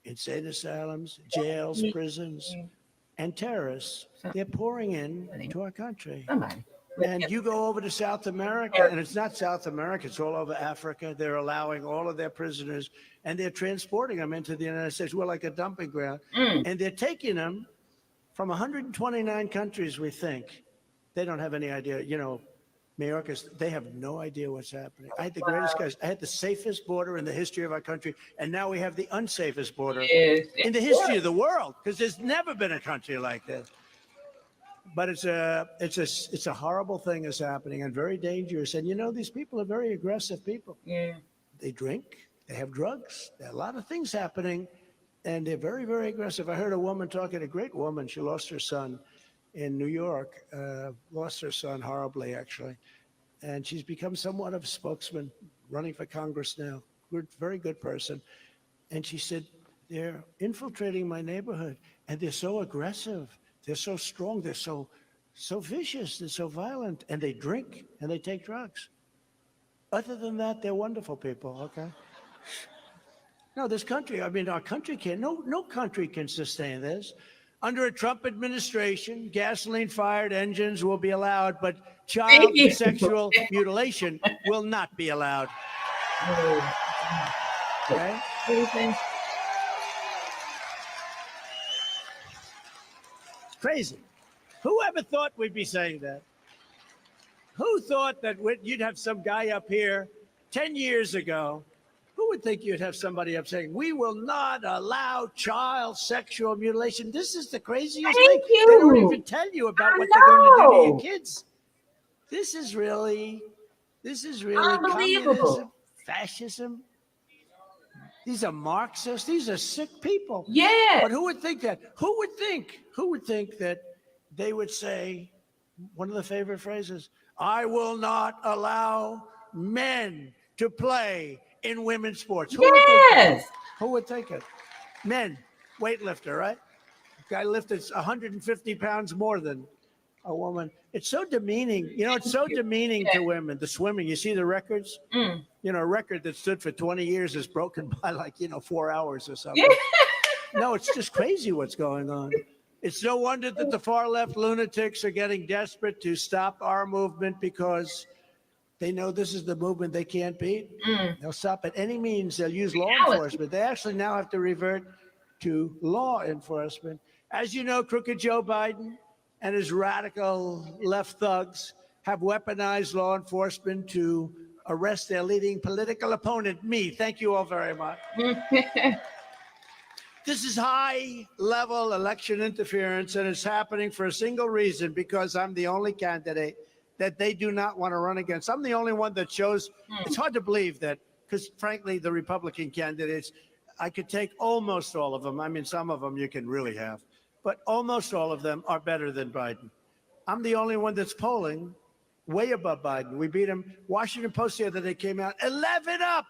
S1: insane asylums, jails, prisons,
S2: Mm.
S1: and terrorists, they're pouring in to our country.
S2: Somebody.
S1: And you go over to South America, and it's not South America, it's all over Africa. They're allowing all of their prisoners, and they're transporting them into the United States. We're like a dumping ground. And they're taking them from 129 countries, we think. They don't have any idea. You know, Mayorkas, they have no idea what's happening. I had the greatest guys. I had the safest border in the history of our country, and now we have the unsafest border in the history of the world, because there's never been a country like this. But it's a horrible thing that's happening and very dangerous. And you know, these people are very aggressive people.
S2: Yeah.
S1: They drink, they have drugs, there are a lot of things happening, and they're very, very aggressive. I heard a woman talking, a great woman. She lost her son in New York, lost her son horribly, actually. And she's become somewhat of a spokesman, running for Congress now. Good, very good person. And she said, they're infiltrating my neighborhood, and they're so aggressive. They're so strong. They're so vicious. They're so violent. And they drink, and they take drugs. Other than that, they're wonderful people, okay? No, this country, I mean, our country can't, no country can sustain this. Under a Trump administration, gasoline-fired engines will be allowed, but child sexual mutilation will not be allowed. Okay? It's crazy. Who ever thought we'd be saying that? Who thought that you'd have some guy up here 10 years ago? Who would think you'd have somebody up saying, we will not allow child sexual mutilation? This is the craziest thing. They don't even tell you about what they're going to do to your kids. This is really communism, fascism. These are Marxists. These are sick people.
S2: Yeah.
S1: But who would think that? Who would think that they would say, one of the favorite phrases, I will not allow men to play in women's sports. Who would think that? Who would think it? Men, weightlifter, right? Guy lifted 150 pounds more than a woman. It's so demeaning. You know, it's so demeaning to women. The swimming, you see the records? You know, a record that stood for 20 years is broken by 4 hours or something. No, it's just crazy what's going on. It's no wonder that the far left lunatics are getting desperate to stop our movement, because they know this is the movement they can't beat. They'll stop at any means. They'll use law enforcement. They actually now have to revert to law enforcement. As you know, crooked Joe Biden and his radical left thugs have weaponized law enforcement to arrest their leading political opponent, me. Thank you all very much. This is high-level election interference, and it's happening for a single reason, because I'm the only candidate that they do not want to run against. I'm the only one that shows. It's hard to believe that, because frankly, the Republican candidates, I could take almost all of them. I mean, some of them you can really have, but almost all of them are better than Biden. I'm the only one that's polling way above Biden. We beat him. Washington Post the other day came out 11 up.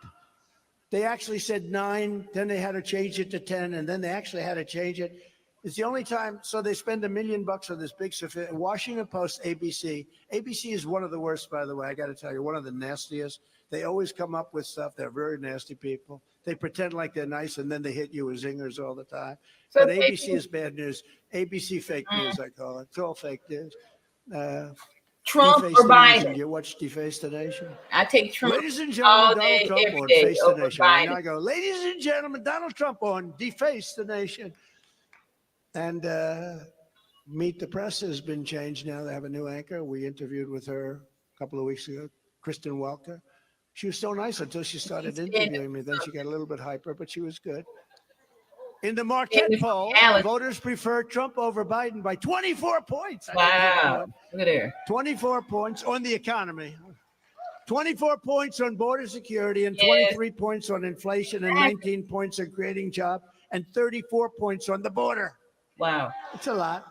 S1: They actually said 9, then they had to change it to 10, and then they actually had to change it. It's the only time. So they spend $1 million on this big Washington Post, ABC. ABC is one of the worst, by the way. I got to tell you, one of the nastiest. They always come up with stuff. They're very nasty people. They pretend like they're nice, and then they hit you with zingers all the time. So but ABC is bad news. ABC fake news, I call it. It's all fake news.
S2: Trump
S1: Deface
S2: or
S1: the Nation.
S2: Biden?
S1: You watch Deface the Nation?
S2: I take Trump
S1: Ladies and gentlemen,
S2: all
S1: Donald
S2: day,
S1: Trump
S2: every
S1: on
S2: day
S1: Face the
S2: over
S1: Nation. Right now
S2: Biden.
S1: I go, ladies and gentlemen, Donald Trump on Deface the Nation. And Meet the Press has been changed now. They have a new anchor. We interviewed with her a couple of weeks ago, Kristen Welker. She was so nice until she started interviewing me. Then she got a little bit hyper, but she was good. In the Marquette poll, voters prefer Trump over Biden by 24 points.
S2: Wow. Look at there.
S1: 24 points on the economy. 24 points on border security and 23 points on inflation and 19 points on creating jobs and 34 points on the border.
S2: Wow.
S1: It's a lot.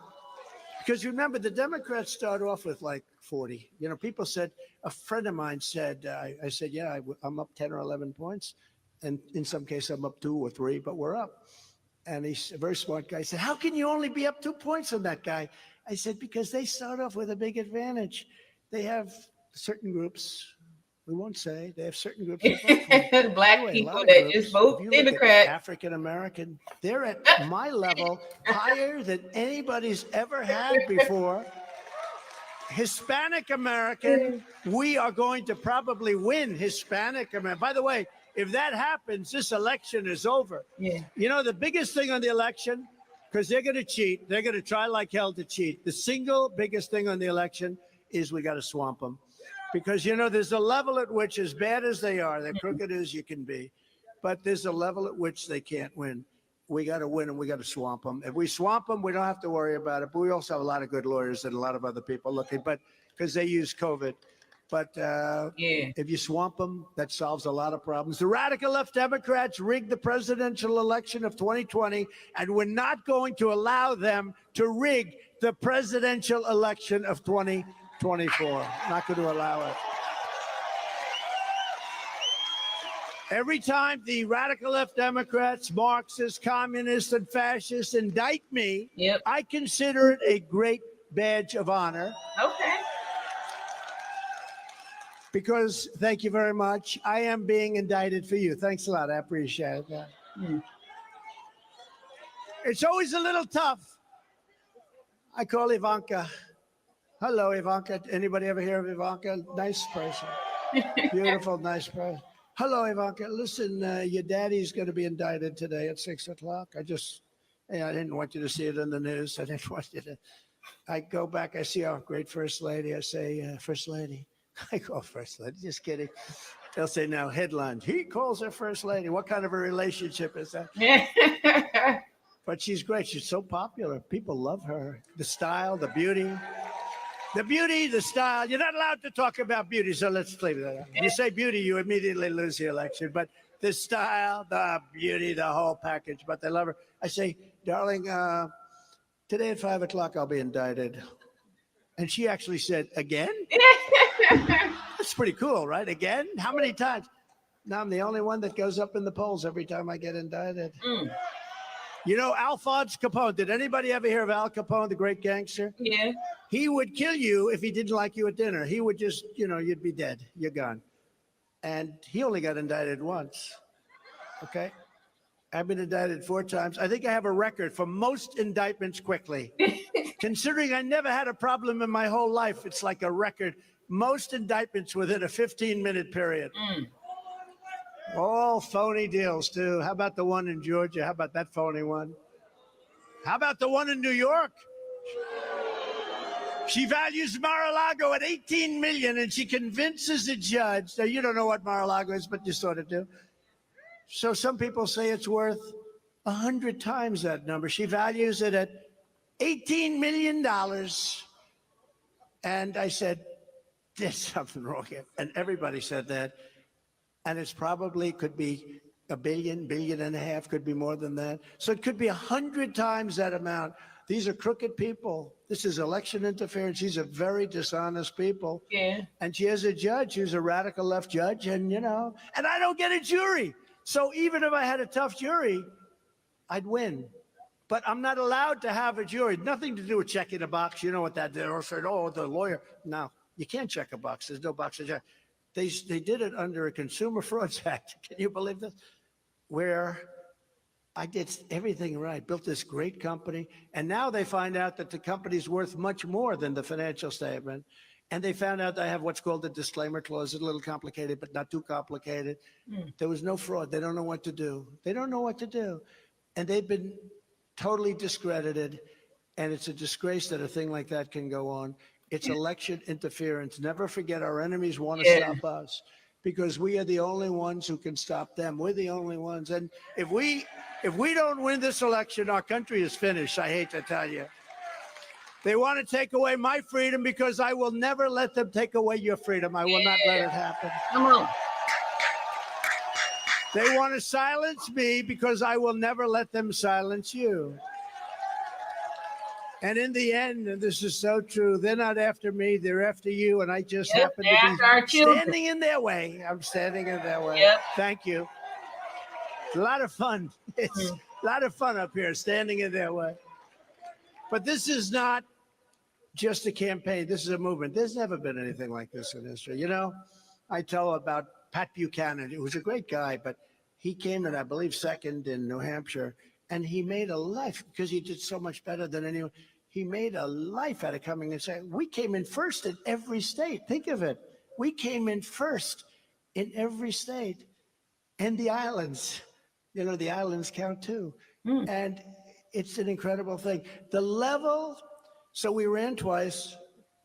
S1: Because remember, the Democrats start off with like 40. You know, people said, a friend of mine said, I said, yeah, I'm up 10 or 11 points. And in some cases, I'm up 2 or 3, but we're up. And he's a very smart guy. He said, how can you only be up 2 points on that guy? I said, because they start off with a big advantage. They have certain groups, we won't say, they have certain groups that vote for them.
S2: Black
S1: Anyway,
S2: people that
S1: groups,
S2: just vote Democrat.
S1: African American, they're at my level, higher than anybody's ever had before. Hispanic American, we are going to probably win Hispanic American. By the way, if that happens, this election is over.
S2: Yeah.
S1: You know, the biggest thing on the election, because they're going to cheat, they're going to try like hell to cheat. The single biggest thing on the election is we got to swamp them. Because, you know, there's a level at which, as bad as they are, they're crooked as you can be, but there's a level at which they can't win. We got to win and we got to swamp them. If we swamp them, we don't have to worry about it. But we also have a lot of good lawyers and a lot of other people looking, but because they use COVID. But if you swamp them, that solves a lot of problems. The radical left Democrats rigged the presidential election of 2020, and we're not going to allow them to rig the presidential election of 2024. Not going to allow it. Every time the radical left Democrats, Marxists, communists, and fascists indict me, I consider it a great badge of honor.
S2: Okay.
S1: Because, thank you very much, I am being indicted for you. Thanks a lot. I appreciate that. It's always a little tough. I call Ivanka. Hello, Ivanka. Anybody ever hear of Ivanka? Nice person. Beautiful, nice person. Hello, Ivanka. Listen, your daddy's going to be indicted today at 6 o'clock. I didn't want you to see it in the news. I didn't want you to. I go back. I see our great First Lady. I say, First Lady. I call First Lady. Just kidding. They'll say now, headlines. He calls her First Lady. What kind of a relationship is that? But she's great. She's so popular. People love her. The style, the beauty. The beauty, the style. You're not allowed to talk about beauty, so let's leave that out. If you say beauty, you immediately lose the election. But the style, the beauty, the whole package. But they love her. I say, darling, today at 5 o'clock, I'll be indicted. And she actually said, again? That's pretty cool, right? Again? How many times? Now I'm the only one that goes up in the polls every time I get indicted. You know, Alphonse Capone. Did anybody ever hear of Al Capone, the great gangster?
S2: Yeah.
S1: He would kill you if he didn't like you at dinner. He would just, you'd be dead. You're gone. And he only got indicted once. Okay? I've been indicted 4 times. I think I have a record for most indictments quickly. Considering I never had a problem in my whole life, it's like a record. Most indictments within a 15-minute period. All phony deals, too. How about the one in Georgia? How about that phony one? How about the one in New York? She values Mar-a-Lago at $18 million, and she convinces the judge. Now, you don't know what Mar-a-Lago is, but you sort of do. So some people say it's worth 100 times that number. She values it at $18 million. And I said, there's something wrong here. And everybody said that. And it's probably could be $1 billion, $1.5 billion, could be more than that. So it could be 100 times that amount. These are crooked people. This is election interference. These are very dishonest people.
S2: Yeah.
S1: And she has a judge who's a radical left judge, and and I don't get a jury. So even if I had a tough jury, I'd win. But I'm not allowed to have a jury. Nothing to do with checking a box. You know what that did? Or said, oh, the lawyer. No, you can't check a box. There's no box to check. They did it under a Consumer Frauds Act. Can you believe this? Where I did everything right, built this great company, and now they find out that the company's worth much more than the financial statement. And they found out I have what's called the disclaimer clause. It's a little complicated, but not too complicated. There was no fraud. They don't know what to do. They don't know what to do. And they've been totally discredited. And it's a disgrace that a thing like that can go on. It's election interference. Never forget, our enemies want to stop us because we are the only ones who can stop them. We're the only ones. And if we don't win this election, our country is finished. I hate to tell you. They want to take away my freedom because I will never let them take away your freedom. I will not let it happen.
S2: Come on.
S1: They want to silence me because I will never let them silence you. And in the end, and this is so true, they're not after me, they're after you, and I just happen to be standing in their way. I'm standing in their way. Thank you. It's a lot of fun. It's a lot of fun up here, standing in their way. But this is not just a campaign. This is a movement. There's never been anything like this in history. You know, I tell about Pat Buchanan, who was a great guy, but he came in, I believe, second in New Hampshire, and he made a life because he did so much better than anyone. He made a life out of coming and saying, we came in first in every state. Think of it. We came in first in every state. And the islands, you know, the islands count too. And it's an incredible thing. The level, so we ran twice,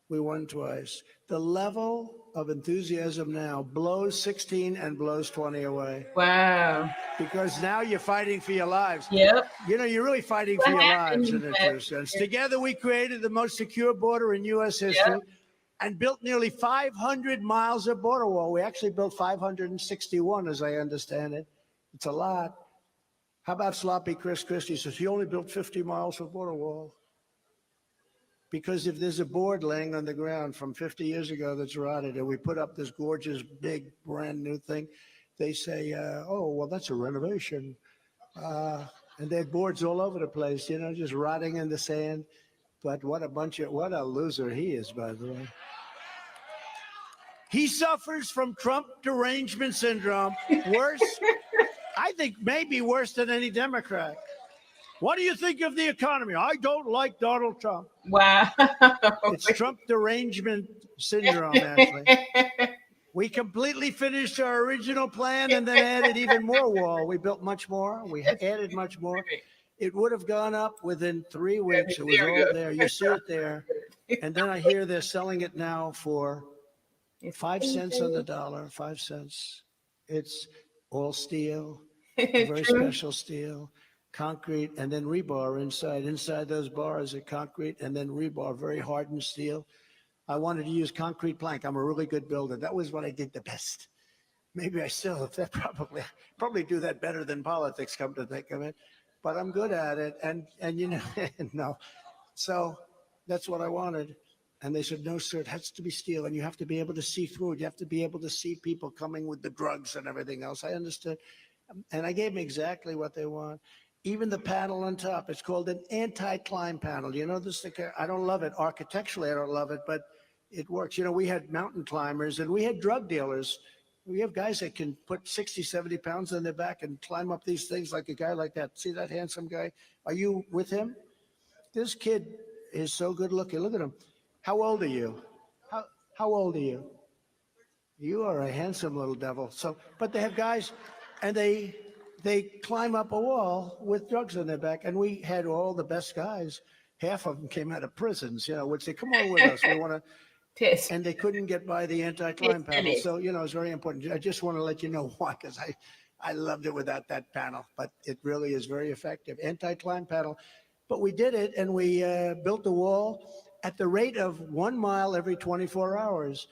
S1: we won twice. The level of enthusiasm now blows 16 and blows 20 away.
S2: Wow.
S1: Because now you're fighting for your lives.
S2: Yep.
S1: You know, you're really fighting for your lives in a true sense. Together we created the most secure border in U.S. history and built nearly 500 miles of border wall. We actually built 561, as I understand it. It's a lot. How about sloppy Chris Christie says he only built 50 miles of border wall? Because if there's a board laying on the ground from 50 years ago that's rotted and we put up this gorgeous, big, brand new thing, they say, oh, well, that's a renovation. And they had boards all over the place, you know, just rotting in the sand. But what a loser he is, by the way. He suffers from Trump derangement syndrome. Worse, I think maybe worse than any Democrat. What do you think of the economy? I don't like Donald Trump.
S2: Wow.
S1: It's Trump derangement syndrome, Ashley. We completely finished our original plan and then added even more wall. We built much more. We added much more. It would have gone up within 3 weeks. It was all there. You see it there. And then I hear they're selling it now for 5 cents on the dollar, 5 cents. It's all steel, very special steel, concrete, and then rebar inside. Inside those bars are concrete and then rebar, very hardened steel. I wanted to use concrete plank. I'm a really good builder. That was what I did the best. Maybe I still, if that probably do that better than politics, come to think of it. But I'm good at it. And you know, no. So that's what I wanted. And they said, no, sir, it has to be steel. And you have to be able to see through it. You have to be able to see people coming with the drugs and everything else. I understood. And I gave them exactly what they want. Even the panel on top, it's called an anti-climb panel. You know this? I don't love it. Architecturally, I don't love it, but it works. You know, we had mountain climbers and we had drug dealers. We have guys that can put 60, 70 pounds on their back and climb up these things like a guy like that. See that handsome guy? Are you with him? This kid is so good looking. Look at him. How old are you? How old are you? You are a handsome little devil. So, but they have guys and they climb up a wall with drugs on their back. And we had all the best guys. Half of them came out of prisons, you know, would say, come on with us. We want to. And they couldn't get by the anti-climb panel. So, you know, it's very important. I just want to let you know why, because I loved it without that panel, but it really is very effective. Anti-climb panel. But we did it, and we built the wall at the rate of 1 mile every 24 hours.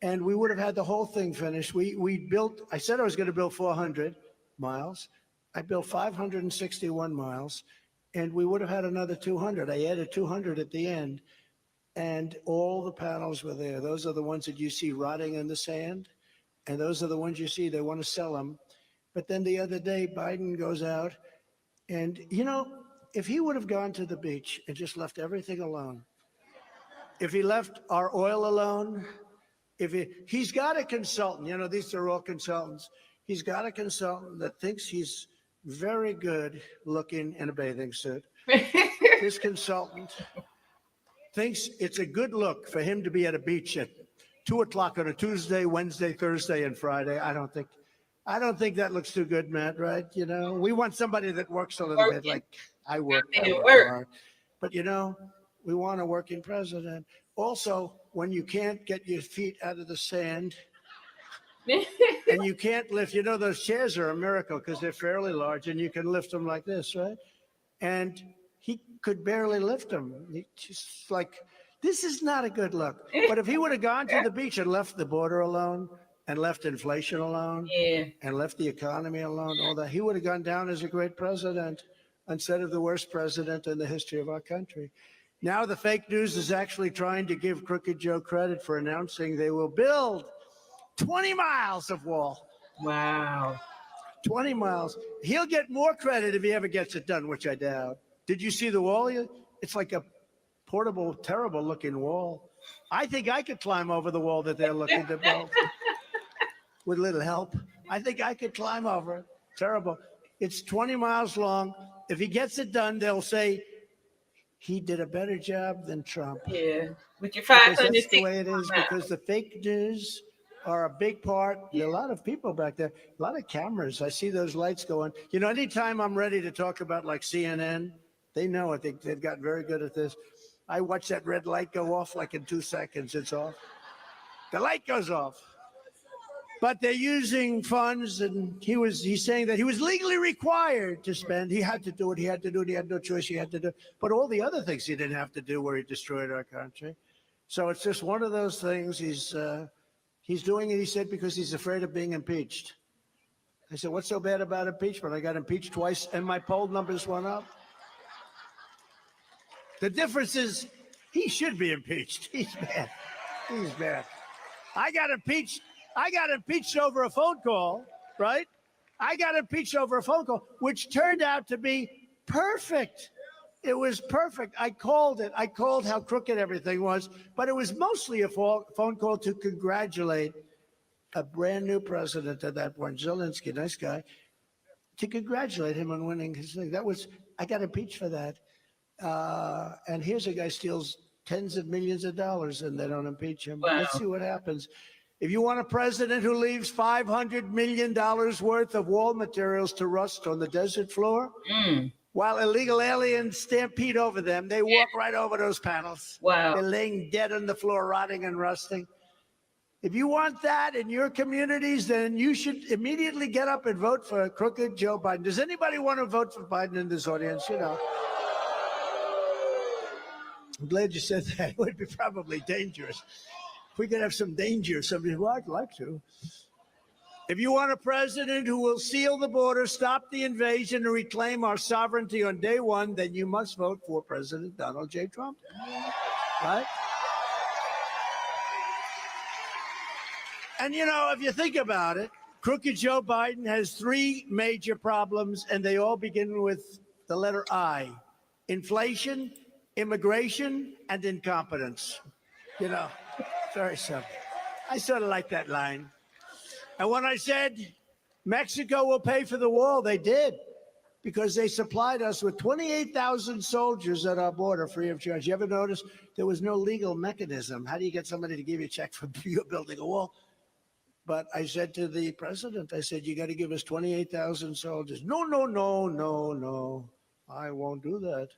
S1: And we would have had the whole thing finished. We built, I said I was going to build 400 miles. I built 561 miles, and we would have had another 200. I added 200 at the end. And all the panels were there. Those are the ones that you see rotting in the sand. And those are the ones you see, they want to sell them. But then the other day, Biden goes out and, you know, if he would have gone to the beach and just left everything alone, if he left our oil alone, he's got a consultant, you know, these are all consultants. He's got a consultant that thinks he's very good looking in a bathing suit. This consultant thinks it's a good look for him to be at a beach at 2 o'clock on a Tuesday, Wednesday, Thursday, and Friday. I don't think that looks too good, Matt, right? You know, we want somebody that works a little bit like I work hard. But, you know, we want a working president. Also, when you can't get your feet out of the sand and you can't lift, you know, those chairs are a miracle because they're fairly large and you can lift them like this, right? And he could barely lift them. He just like, this is not a good look. But if he would have gone to the beach and left the border alone and left inflation alone and left the economy alone, all that, he would have gone down as a great president instead of the worst president in the history of our country. Now the fake news is actually trying to give Crooked Joe credit for announcing they will build 20 miles of wall.
S2: Wow.
S1: 20 miles. He'll get more credit if he ever gets it done, which I doubt. Did you see the wall? It's like a portable, terrible looking wall. I think I could climb over the wall that they're looking to build with a little help. I think I could climb over it. Terrible. It's 20 miles long. If he gets it done, they'll say he did a better job than Trump.
S2: Yeah. With your
S1: Because
S2: 500.
S1: that's the way it is, because the fake news are a big part. There are a lot of people back there, a lot of cameras. I see those lights going. You know, anytime I'm ready to talk about like CNN, they know it. They've gotten very good at this. I watch that red light go off like in 2 seconds. It's off. The light goes off. But they're using funds, and he's saying that he was legally required to spend. He had to do it. He had to do it. He had no choice. He had to do it. But all the other things he didn't have to do where he destroyed our country. So it's just one of those things. He's doing it, he said, because he's afraid of being impeached. I said, what's so bad about impeachment? I got impeached twice, and my poll numbers went up. The difference is he should be impeached. He's bad. He's bad. I got impeached over a phone call, right? I got impeached over a phone call, which turned out to be perfect. It was perfect. I called it. I called how crooked everything was, but it was mostly a phone call to congratulate a brand new president at that point, Zelensky, nice guy, to congratulate him on winning his thing. I got impeached for that. And here's a guy steals tens of millions of dollars and they don't impeach him.
S2: Wow.
S1: Let's see what happens. If you want a president who leaves $500 million worth of wall materials to rust on the desert floor, while illegal aliens stampede over them, they walk right over those panels.
S2: Wow.
S1: They're laying dead on the floor, rotting and rusting. If you want that in your communities, then you should immediately get up and vote for crooked Joe Biden. Does anybody want to vote for Biden in this audience? You know. I'm glad you said that. It would be probably dangerous. If we could have some danger, somebody, well, I'd like to. If you want a president who will seal the border, stop the invasion, and reclaim our sovereignty on day one, then you must vote for President Donald J. Trump. Right? And, you know, if you think about it, crooked Joe Biden has 3 major problems, and they all begin with the letter I: inflation, immigration, and incompetence. You know, very simple. I sort of like that line. And when I said Mexico will pay for the wall, they did, because they supplied us with 28,000 soldiers at our border free of charge. You ever notice there was no legal mechanism? How do you get somebody to give you a check for you building a wall? But I said to the president, I said, you got to give us 28,000 soldiers. No, no, no, no, no. I won't do that.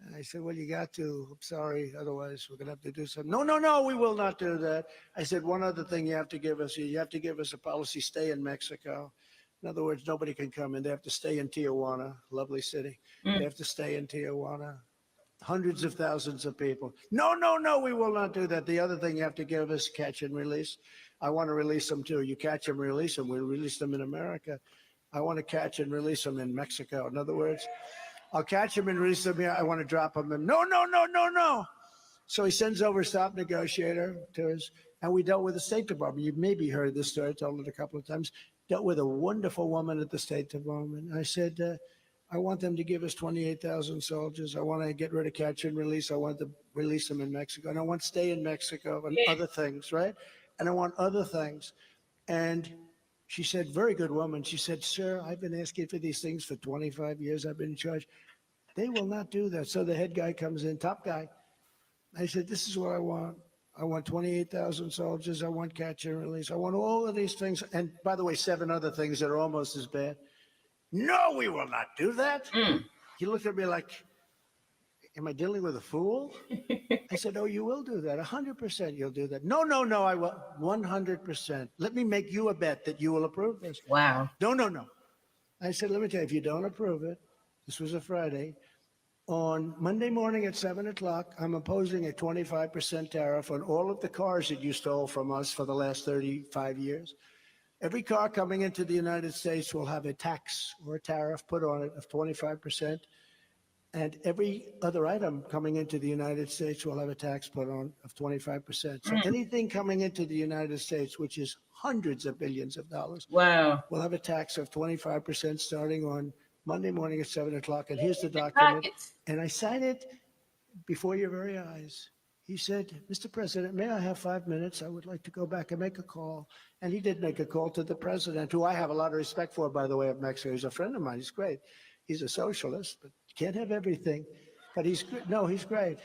S1: And I said, well, you got to. I'm sorry. Otherwise, we're going to have to do something. No, no, no, we will not do that. I said, one other thing you have to give us, a policy, stay in Mexico. In other words, nobody can come in. They have to stay in Tijuana, lovely city. They have to stay in Tijuana. Hundreds of thousands of people. No, no, no, we will not do that. The other thing you have to give us, catch and release. I want to release them too. You catch them, release them. We release them in America. I want to catch and release them in Mexico. In other words, I'll catch him and release him here. I want to drop him. And no, no, no, no, no. So he sends over a stop negotiator to us, and we dealt with the State Department. You've maybe heard this story. I told it a couple of times. Dealt with a wonderful woman at the State Department. I said, I want them to give us 28,000 soldiers. I want to get rid of catch and release. I want to release them in Mexico. And I want to stay in Mexico and other things, right? And I want other things. And she said, very good woman. She said, sir, I've been asking for these things for 25 years. I've been in charge. They will not do that. So the head guy comes in, top guy. I said, this is what I want. I want 28,000 soldiers. I want catch and release. I want all of these things. And by the way, 7 other things that are almost as bad. No, we will not do that. He looked at me like, am I dealing with a fool? I said, oh, you will do that. 100% you'll do that. No, no, no, I will. 100%. Let me make you a bet that you will approve this.
S2: Wow.
S1: No, no, no. I said, let me tell you, if you don't approve it, this was a Friday, on Monday morning at 7 o'clock, I'm imposing a 25% tariff on all of the cars that you stole from us for the last 35 years. Every car coming into the United States will have a tax or a tariff put on it of 25%. And every other item coming into the United States will have a tax put on of 25%. So anything coming into the United States, which is hundreds of billions of dollars,
S2: Wow.
S1: will have a tax of 25% starting on Monday morning at 7 o'clock. And here's the document. And I signed it before your very eyes. He said, Mr. President, may I have 5 minutes? I would like to go back and make a call. And he did make a call to the president, who I have a lot of respect for, by the way, of Mexico. He's a friend of mine. He's great. He's a socialist, but can't have everything. But he's great.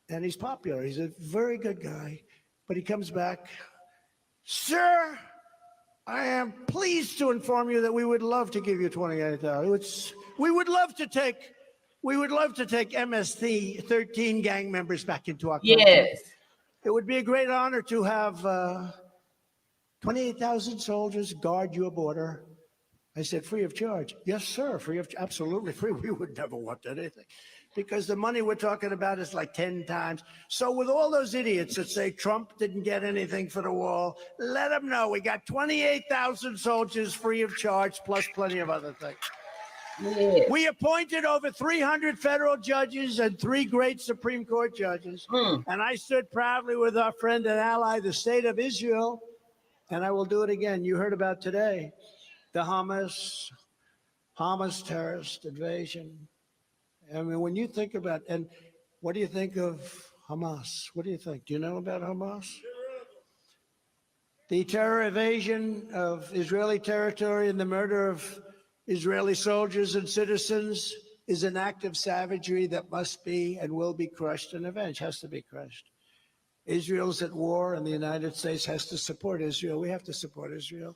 S1: And he's popular. He's a very good guy. But he comes back, sir, I am pleased to inform you that we would love to give you 28,000. We would love to take MST 13 gang members back into our country.
S2: Yes.
S1: It would be a great honor to have 28,000 soldiers guard your border. I said, free of charge. Yes, sir, absolutely free. We would never want anything, because the money we're talking about is like 10 times. So with all those idiots that say Trump didn't get anything for the wall, let them know we got 28,000 soldiers free of charge, plus plenty of other things.
S2: Yes.
S1: We appointed over 300 federal judges and 3 great Supreme Court judges. And I stood proudly with our friend and ally, the state of Israel. And I will do it again. You heard about today, the Hamas terrorist invasion. I mean, when you think about, and what do you think of Hamas? What do you think? Do you know about Hamas? The terror invasion of Israeli territory and the murder of Israeli soldiers and citizens is an act of savagery that must be and will be crushed and avenged, has to be crushed. Israel's at war, and the United States has to support Israel. We have to support Israel.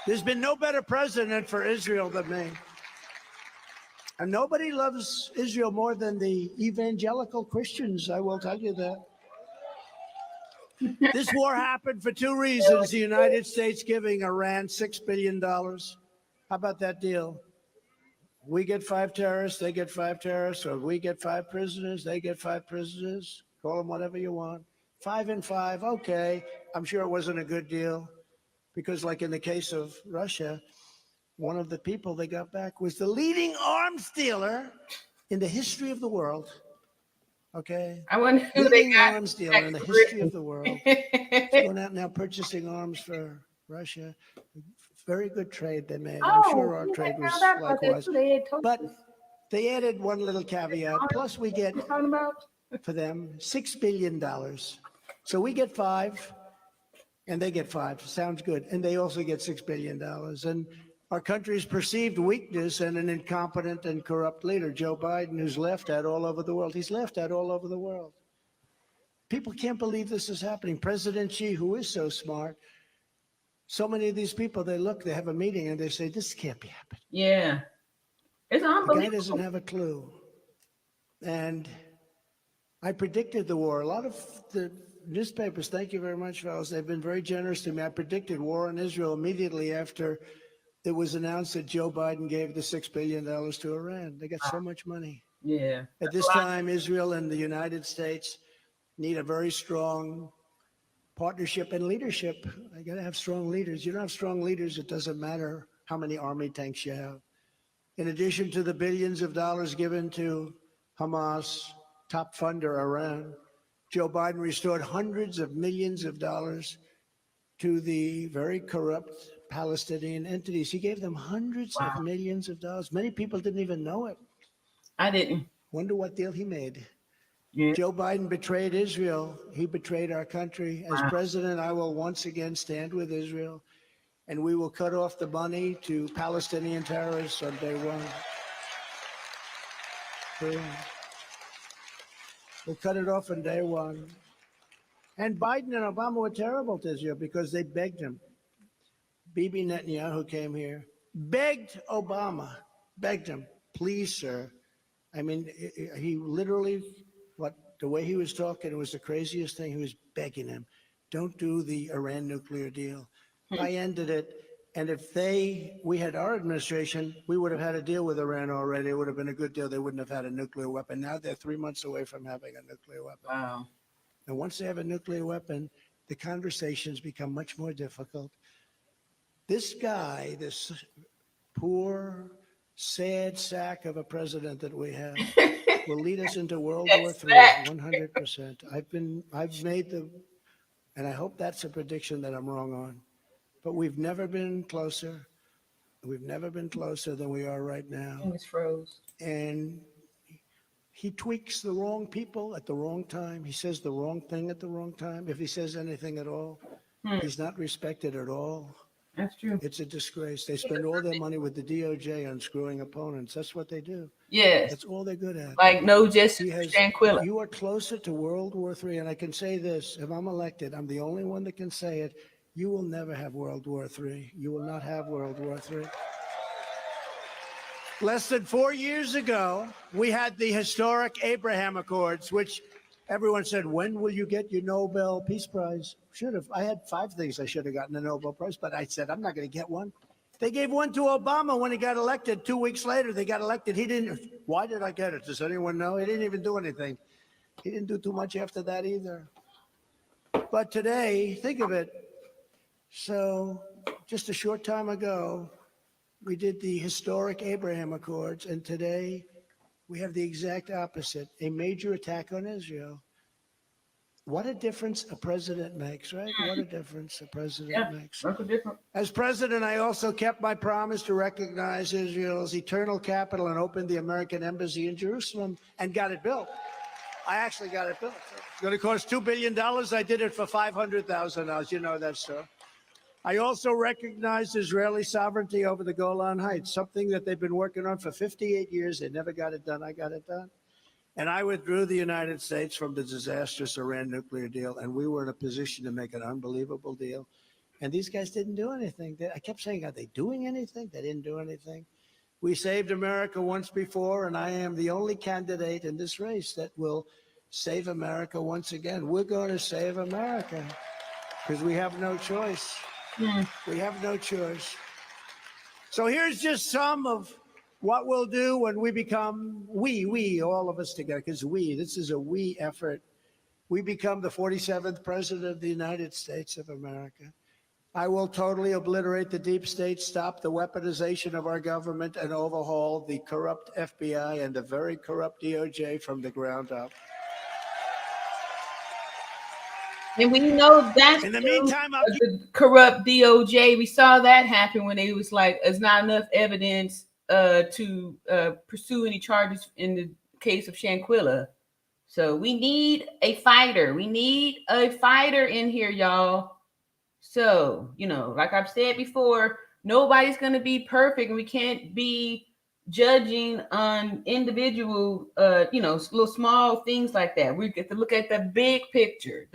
S1: There's been no better president for Israel than me. And nobody loves Israel more than the evangelical Christians, I will tell you that. This war happened for 2 reasons. The United States giving Iran $6 billion. How about that deal? We get 5 terrorists, they get 5 terrorists, or we get 5 prisoners, they get 5 prisoners. Call them whatever you want. 5 and 5, okay. I'm sure it wasn't a good deal, because like in the case of Russia, one of the people they got back was the leading arms dealer in the history of the world. Okay?
S2: I wonder who
S1: leading
S2: they got
S1: arms dealer in the history of the world. He's going out now purchasing arms for Russia. Very good trade they made. I'm sure our trade was likewise. But they added one little caveat. Plus we get for them $6 billion. So we get 5 and they get 5. Sounds good. And they also get $6 billion. And our country's perceived weakness and an incompetent and corrupt leader, Joe Biden, who's left out all over the world. He's left out all over the world. People can't believe this is happening. President Xi, who is so smart, so many of these people, they have a meeting and they say, this can't be happening.
S2: Yeah. It's unbelievable.
S1: The guy doesn't have a clue. And I predicted the war. A lot of the newspapers, thank you very much, fellas, they've been very generous to me. I predicted war in Israel immediately after it was announced that Joe Biden gave the $6 billion to Iran. They got so much money.
S2: Yeah.
S1: At this time, Israel and the United States need a very strong partnership and leadership. I got to have strong leaders. You don't have strong leaders, it doesn't matter how many army tanks you have. In addition to the billions of dollars given to Hamas, top funder Iran, Joe Biden restored hundreds of millions of dollars to the very corrupt Palestinian entities. He gave them hundreds of millions of dollars. Many people didn't even know it.
S2: I didn't.
S1: Wonder what deal he made.
S2: Yeah.
S1: Joe Biden betrayed Israel. He betrayed our country. As president, I will once again stand with Israel, and we will cut off the money to Palestinian terrorists on day one. We'll cut it off on day one. And Biden and Obama were terrible to Israel because they begged him. Bibi Netanyahu came here, begged Obama, begged him, please, sir. I mean, he literally, the way he was talking, it was the craziest thing. He was begging him, don't do the Iran nuclear deal. I ended it. And if we had our administration, we would have had a deal with Iran already. It would have been a good deal. They wouldn't have had a nuclear weapon. Now they're 3 months away from having a nuclear weapon.
S2: Wow.
S1: And once they have a nuclear weapon, the conversations become much more difficult. This guy, this poor, sad sack of a president that we have, will lead us into World War III 100%. I've made and I hope that's a prediction that I'm wrong on. But we've never been closer. We've never been closer than we are right now.
S2: It's froze.
S1: And he tweaks the wrong people at the wrong time. He says the wrong thing at the wrong time. If he says anything at all, he's not respected at all.
S2: That's true.
S1: It's a disgrace. They spend all their money with the DOJ on screwing opponents. That's what they do.
S2: Yes.
S1: That's all they're good at.
S2: Like no justice for Shanquilla.
S1: You are closer to World War III, and I can say this, if I'm elected, I'm the only one that can say it, you will never have World War III. You will not have World War III. Less than 4 years ago, we had the historic Abraham Accords, which everyone said, when will you get your Nobel Peace Prize? Should have. I had 5 things I should have gotten a Nobel Prize, but I said, I'm not going to get one. They gave one to Obama when he got elected. 2 weeks later, they got elected. He didn't. Why did I get it? Does anyone know? He didn't even do anything. He didn't do too much after that either. But today, think of it. So just a short time ago, we did the historic Abraham Accords, and today we have the exact opposite, a major attack on Israel. What a difference a president makes, right? What a difference a president makes.
S2: That's a difference.
S1: As president, I also kept my promise to recognize Israel's eternal capital and opened the American embassy in Jerusalem and got it built. I actually got it built. It's going to cost $2 billion. I did it for $500,000. You know that, sir. I also recognized Israeli sovereignty over the Golan Heights, something that they've been working on for 58 years. They never got it done. I got it done. And I withdrew the United States from the disastrous Iran nuclear deal, and we were in a position to make an unbelievable deal. And these guys didn't do anything. I kept saying, are they doing anything? They didn't do anything. We saved America once before, and I am the only candidate in this race that will save America once again. We're going to save America because we have no choice. We have no choice. So here's just some of what we'll do when we become, all of us together, because this is a we effort. We become the 47th president of the United States of America. I will totally obliterate the deep state, stop the weaponization of our government, and overhaul the corrupt FBI and the very corrupt DOJ from the ground up.
S2: And we know that's
S1: in the meantime,
S2: the corrupt DOJ. We saw that happen when it was like, there's not enough evidence to pursue any charges in the case of Shanquilla. So we need a fighter. We need a fighter in here, y'all. So, like I've said before, nobody's going to be perfect. And we can't be judging on individual, little small things like that. We get to look at the big picture,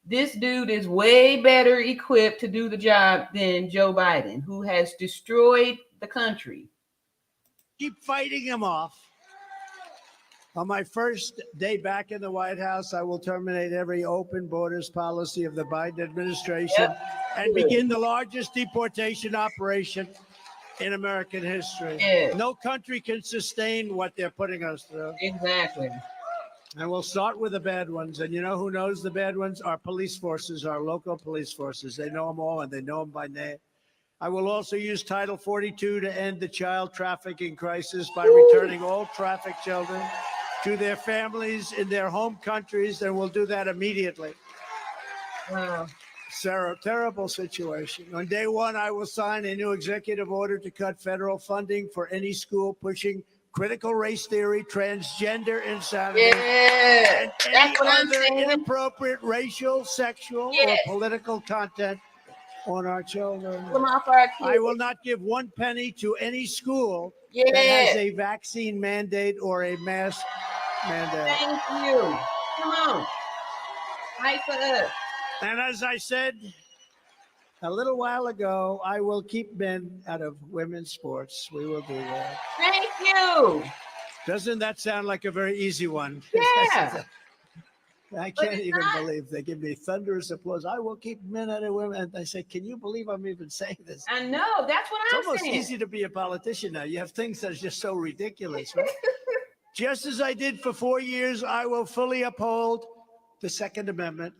S2: This dude is way better equipped to do the job than Joe Biden, who has destroyed the country.
S1: Keep fighting him off. On my first day back in the White House, I will terminate every open borders policy of the Biden administration and begin the largest deportation operation in American history. No country can sustain what they're putting us through.
S2: Exactly.
S1: And we'll start with the bad ones. And you know who knows the bad ones? Our police forces, our local police forces. They know them all, and they know them by name. I will also use Title 42 to end the child trafficking crisis by returning all trafficked children to their families in their home countries, and we'll do that immediately.
S2: Wow.
S1: Sarah, terrible situation. On day one, I will sign a new executive order to cut federal funding for any school pushing critical race theory, transgender insanity, and any other inappropriate rational, sexual, or political content on our children. I will not give 1 penny to any school that has a vaccine mandate or a mask mandate.
S2: Thank you. Come on. Fight for us.
S1: And as I said a little while ago, I will keep men out of women's sports. We will do that.
S2: Thank you.
S1: Doesn't that sound like a very easy one?
S2: Yeah.
S1: I
S2: But
S1: can't
S2: it's
S1: even
S2: not.
S1: believe they give me thunderous applause. I will keep men out of women. And I say, can you believe I'm even saying this?
S2: I know. That's what
S1: It's
S2: I'm
S1: almost
S2: saying.
S1: easy to be a politician now. You have things that are just so ridiculous, right? Just as I did for 4 years, I will fully uphold the Second Amendment.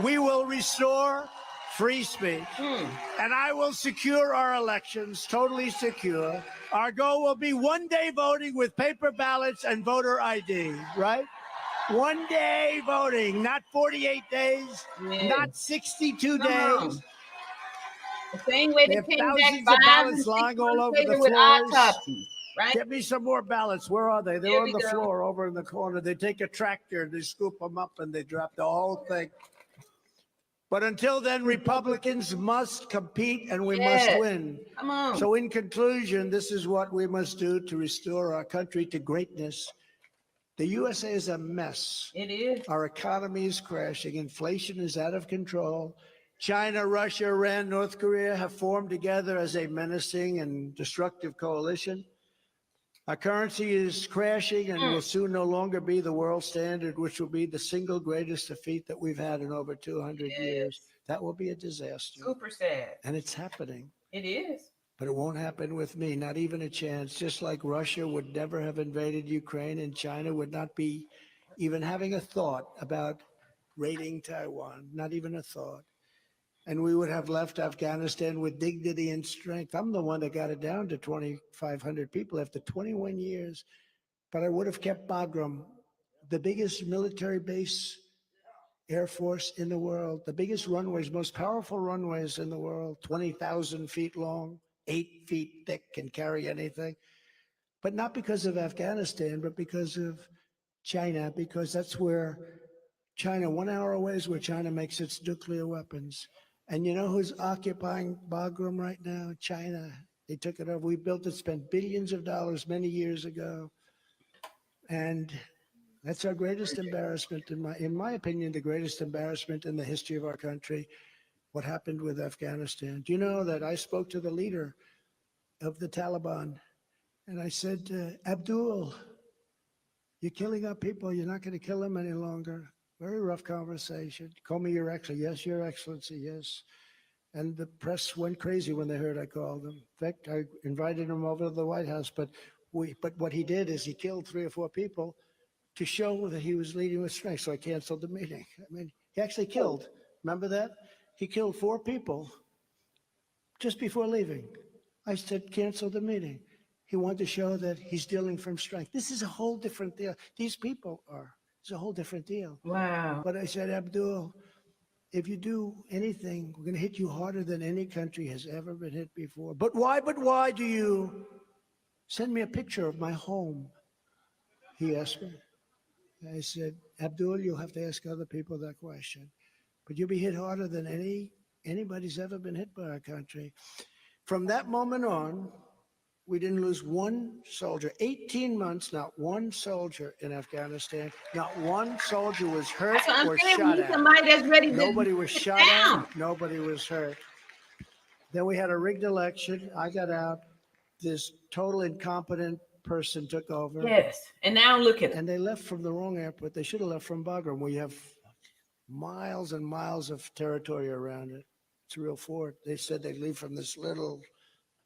S1: We will restore free speech, and I will secure our elections, totally secure. Our goal will be one day voting with paper ballots and voter ID, right? One day voting, not 48 days,
S2: Yeah.
S1: not 62
S2: Come
S1: days.
S2: on. The same way
S1: They
S2: they
S1: have
S2: came back
S1: thousands
S2: 5
S1: of
S2: and
S1: ballots
S2: 6
S1: lying all
S2: months
S1: over the
S2: later with
S1: floors.
S2: autopsies, right?
S1: Get me some more ballots. Where are they? They're
S2: There
S1: on
S2: we
S1: the
S2: go.
S1: floor over in the corner. They take a tractor, they scoop them up, and they drop the whole thing. But until then, Republicans must compete and we must
S2: Yes.
S1: win.
S2: Come on.
S1: So, in conclusion, this is what we must do to restore our country to greatness. The USA is a mess.
S2: It is.
S1: Our economy is crashing. Inflation is out of control. China, Russia, Iran, North Korea have formed together as a menacing and destructive coalition. Our currency is crashing and will soon no longer be the world standard, which will be the single greatest defeat that we've had in over 200 years. That will be a disaster.
S2: Super sad.
S1: And it's happening.
S2: It is.
S1: But it won't happen with me, not even a chance. Just like Russia would never have invaded Ukraine and China would not be even having a thought about raiding Taiwan, not even a thought. And we would have left Afghanistan with dignity and strength. I'm the one that got it down to 2,500 people after 21 years. But I would have kept Bagram, the biggest military base, Air Force in the world, the biggest runways, most powerful runways in the world, 20,000 feet long, 8 feet thick, can carry anything. But not because of Afghanistan, but because of China, because that's where China, 1 hour away is where China makes its nuclear weapons. And you know who's occupying Bagram right now? China. They took it over. We built it, spent billions of dollars many years ago. And that's our greatest embarrassment, in my opinion, the greatest embarrassment in the history of our country, what happened with Afghanistan. Do you know that I spoke to the leader of the Taliban, and I said, Abdul, you're killing our people. You're not going to kill them any longer. Very rough conversation. Call me Your Excellency. Yes, Your Excellency, yes. And the press went crazy when they heard I called them. In fact, I invited him over to the White House, but what he did is he killed 3 or 4 people to show that he was leading with strength. So I canceled the meeting. I mean, he actually killed. Remember that? He killed 4 people just before leaving. I said, cancel the meeting. He wanted to show that he's dealing from strength. This is a whole different deal. These people are. It's a whole different deal.
S2: Wow.
S1: But I said, Abdul, if you do anything, we're going to hit you harder than any country has ever been hit before. But why do you send me a picture of my home? He asked me. I said, Abdul, you'll have to ask other people that question. But you'll be hit harder than anybody's ever been hit by our country. From that moment on, we didn't lose 1 soldier. 18 months, not 1 soldier in Afghanistan. Not 1 soldier was hurt or shot at.
S2: Somebody that's ready to
S1: Nobody was
S2: sit
S1: shot
S2: down.
S1: at. Nobody was hurt. Then we had a rigged election. I got out. This total incompetent person took over.
S2: Yes. And now look at it.
S1: And they left from the wrong airport. They should have left from Bagram. We have miles and miles of territory around it. It's a real fort. They said they'd leave from this little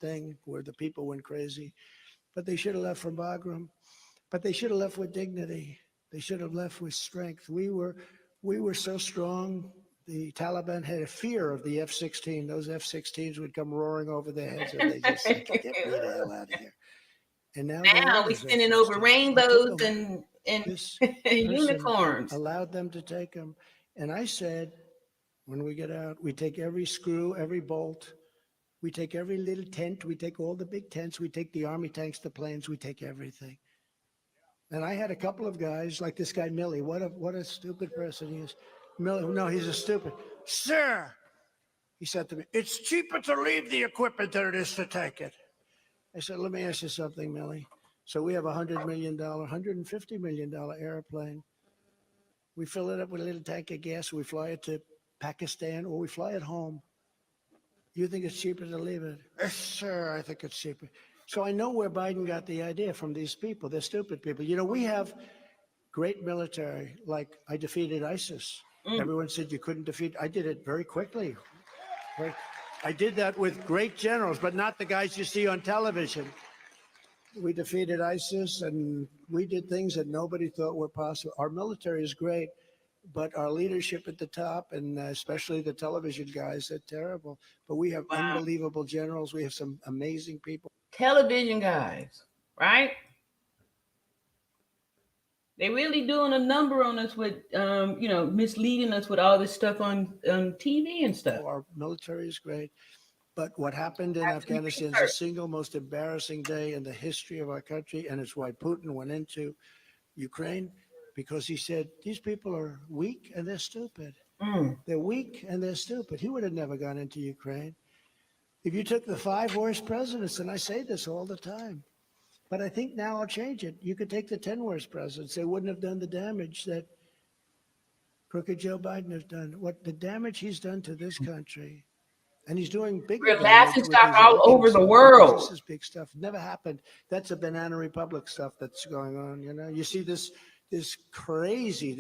S1: thing where the people went crazy. But they should have left from Bagram. But they should have left with dignity. They should have left with strength. We were so strong. The Taliban had a fear of the F-16. Those F-16s would come roaring over their heads, and they just said, get me the hell out of here. And now
S2: we're sending over rainbows and unicorns.
S1: Allowed them to take them. And I said, when we get out, we take every screw, every bolt. We take every little tent. We take all the big tents. We take the army tanks, the planes. We take everything. And I had a couple of guys, like this guy, Millie. What a stupid person he is. Millie, no, he's a stupid. Sir, he said to me, it's cheaper to leave the equipment than it is to take it. I said, let me ask you something, Millie. So we have a $100 million, $150 million airplane. We fill it up with a little tank of gas. We fly it to Pakistan or we fly it home. You think it's cheaper to leave it? Yes, sir, I think it's cheaper. So I know where Biden got the idea from these people. They're stupid people. You know, we have great military, like I defeated ISIS. Everyone said you couldn't defeat. I did it very quickly. I did that with great generals, but not the guys you see on television. We defeated ISIS and we did things that nobody thought were possible. Our military is great, but our leadership at the top, and especially the television guys, they're terrible. But we have unbelievable generals. We have some amazing people.
S2: Television guys, right? They really doing a number on us with, misleading us with all this stuff on TV and stuff.
S1: Our military is great. But what happened in Afghanistan is the single most embarrassing day in the history of our country. And it's why Putin went into Ukraine, because he said, these people are weak and they're stupid. They're weak and they're stupid. He would have never gone into Ukraine. If you took the 5 worst presidents, and I say this all the time, but I think now I'll change it. You could take the 10 worst presidents. They wouldn't have done the damage that crooked Joe Biden has done. What the damage he's done to this country. And he's doing bigger
S2: We're
S1: damage
S2: laughing
S1: with
S2: stock
S1: his
S2: all
S1: election
S2: over the
S1: stuff.
S2: world.
S1: This is big stuff. Never happened. That's a banana republic stuff that's going on. You know, you see this crazy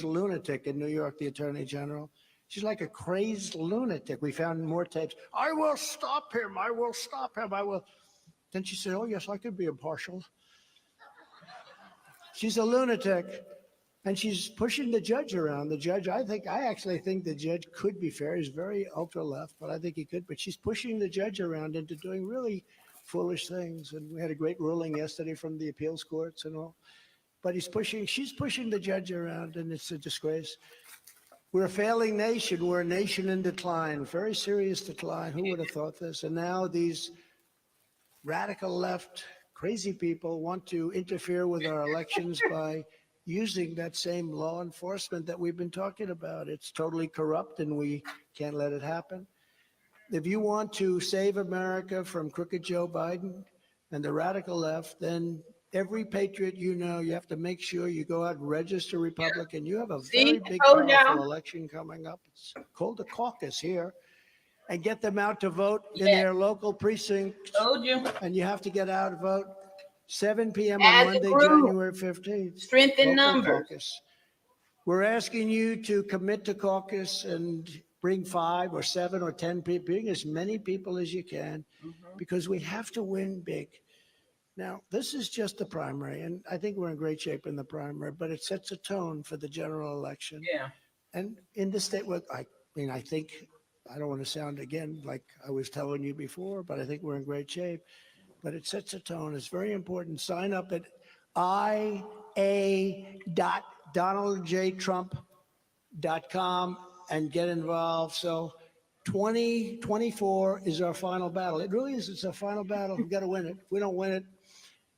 S1: lunatic in New York, the attorney general. She's like a crazed lunatic. We found more tapes. I will stop him. I will stop him. I will. Then she said, oh, yes, I could be impartial. She's a lunatic. And she's pushing the judge around. The judge, I actually think the judge could be fair. He's very ultra left, but I think he could. But she's pushing the judge around into doing really foolish things. And we had a great ruling yesterday from the appeals courts and all. But she's pushing the judge around, and it's a disgrace. We're a failing nation. We're a nation in decline, very serious decline. Who would have thought this? And now these radical left, crazy people want to interfere with our elections by using that same law enforcement that we've been talking about. It's totally corrupt, and we can't let it happen. If you want to save America from crooked Joe Biden and the radical left, then every patriot you have to make sure you go out and register Republican. You have a very big, powerful election coming up. It's called a caucus here. And get them out to vote in their local precincts.
S2: Told you.
S1: And you have to get out and vote 7 p.m. on Monday, January 15th.
S2: Strength in numbers.
S1: Caucus. We're asking you to commit to caucus and bring 5 or 7 or 10 people, bring as many people as you can, because we have to win big. Now, this is just the primary, and I think we're in great shape in the primary, but it sets a tone for the general election.
S2: Yeah.
S1: And in the state, I think, I don't want to sound again like I was telling you before, but I think we're in great shape. But it sets a tone. It's very important. Sign up at ia.donaldjtrump.com and get involved. So 2024 is our final battle. It really is. It's our final battle. We've got to win it. If we don't win it,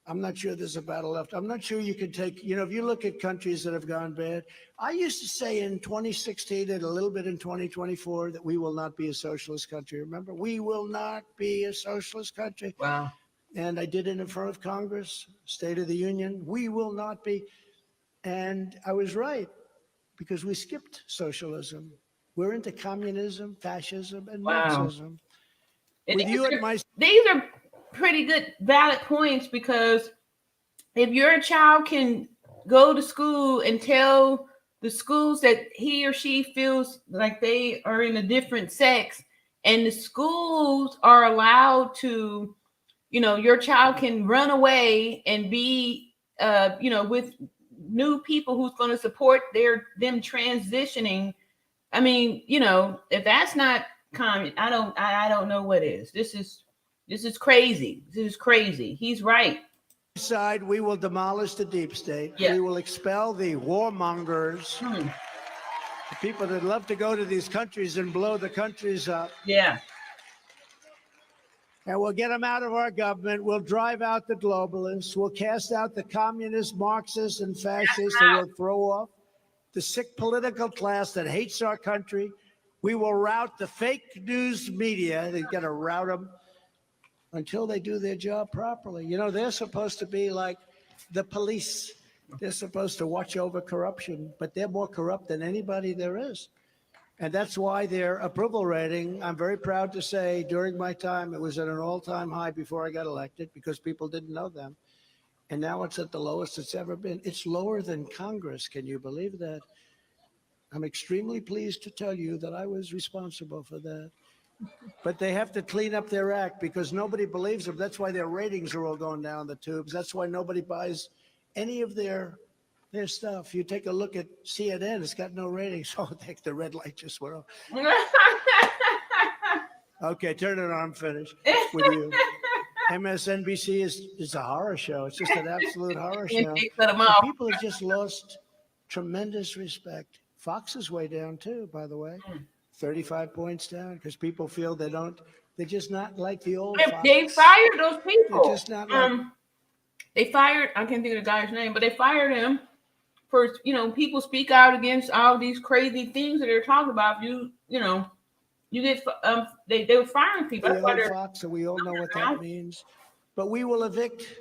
S1: I'm not sure there's a battle left. I'm not sure you can take, if you look at countries that have gone bad, I used to say in 2016 and a little bit in 2024 that we will not be a socialist country. Remember, we will not be a socialist country.
S2: Wow.
S1: And I did it in front of Congress, State of the Union. We will not be. And I was right, because we skipped socialism. We're into communism, fascism, and Marxism.
S2: These are pretty good, valid points, because if your child can go to school and tell the schools that he or she feels like they are in a different sex, and the schools are allowed to, your child can run away and be, with new people who's going to support them transitioning. I mean, if that's not common, I don't know what is. This is crazy. This is crazy. He's right.
S1: Side, we will demolish the deep state.
S2: Yeah.
S1: We will expel the warmongers, the people that love to go to these countries and blow the countries up.
S2: Yeah.
S1: And we'll get them out of our government. We'll drive out the globalists. We'll cast out the communists, Marxists, and fascists, and we'll throw off the sick political class that hates our country. We will rout the fake news media. They've got to rout them until they do their job properly. They're supposed to be like the police. They're supposed to watch over corruption, but they're more corrupt than anybody there is. And that's why their approval rating, I'm very proud to say, during my time, it was at an all-time high before I got elected because people didn't know them. And now it's at the lowest it's ever been. It's lower than Congress. Can you believe that? I'm extremely pleased to tell you that I was responsible for that. But they have to clean up their act because nobody believes them. That's why their ratings are all going down the tubes. That's why nobody buys any of their stuff. You take a look at CNN, it's got no ratings. Oh, thank the red light just went off. Okay, turn it on, I'm finished with you. MSNBC is a horror show. It's just an absolute horror show. People have just lost tremendous respect. Fox is way down too, by the way. 35 points down because people feel they're just not like the old Fox.
S2: They fired those people.
S1: They're just not like,
S2: they fired, I can't think of the guy's name, but they fired him for, people speak out against all these crazy things that they're talking about. You get, they were firing people.
S1: The old Fox, and we all know what that means. But we will evict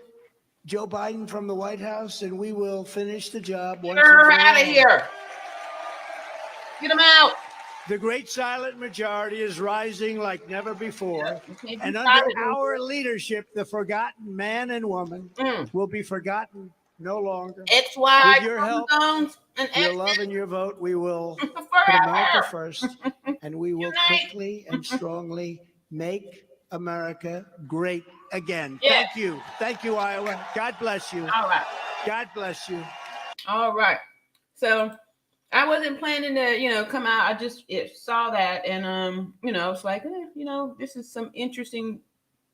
S1: Joe Biden from the White House, and we will finish the job once and for all.
S2: Get out of here. Get him out.
S1: The great silent majority is rising like never before. And under our leadership, the forgotten man and woman will be forgotten no longer.
S2: It's why
S1: with your help, your love, and your vote, we will put America first, and we will quickly and strongly make America great again. Yeah. Thank you, Iowa. God bless you.
S2: All right.
S1: God bless you.
S2: All right. So I wasn't planning to, come out. I just saw that, and it's like, this is some interesting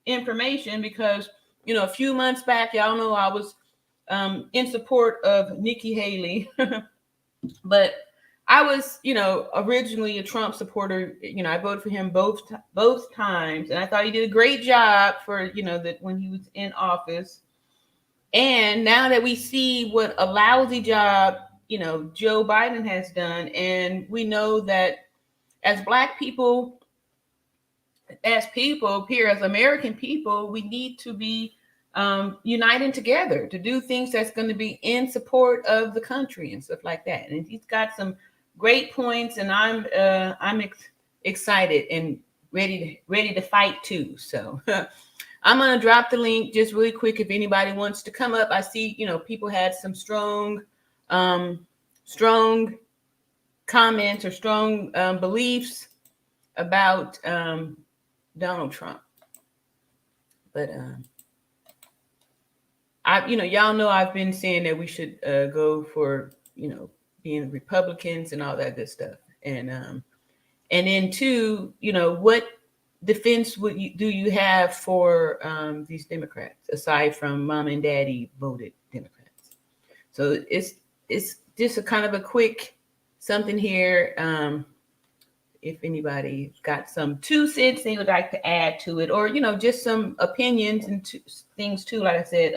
S2: information because, a few months back, y'all know I was in support of Nikki Haley, but I was, originally a Trump supporter. I voted for him both times, and I thought he did a great job for, that when he was in office. And now that we see what a lousy job, Joe Biden has done, and we know that as Black people, as American people, we need to be uniting together to do things that's going to be in support of the country and stuff like that. And he's got some great points, and I'm excited and ready to fight too. So I'm going to drop the link just really quick if anybody wants to come up. I see, people had some strong comments or strong beliefs about Donald Trump. But y'all know I've been saying that we should go for, being Republicans and all that good stuff. And then two, what defense do you have for these Democrats aside from mom and daddy voted Democrats? So it's just a kind of a quick something here. If anybody got some 2 cents they would like to add to it, or just some opinions and things too. Like I said,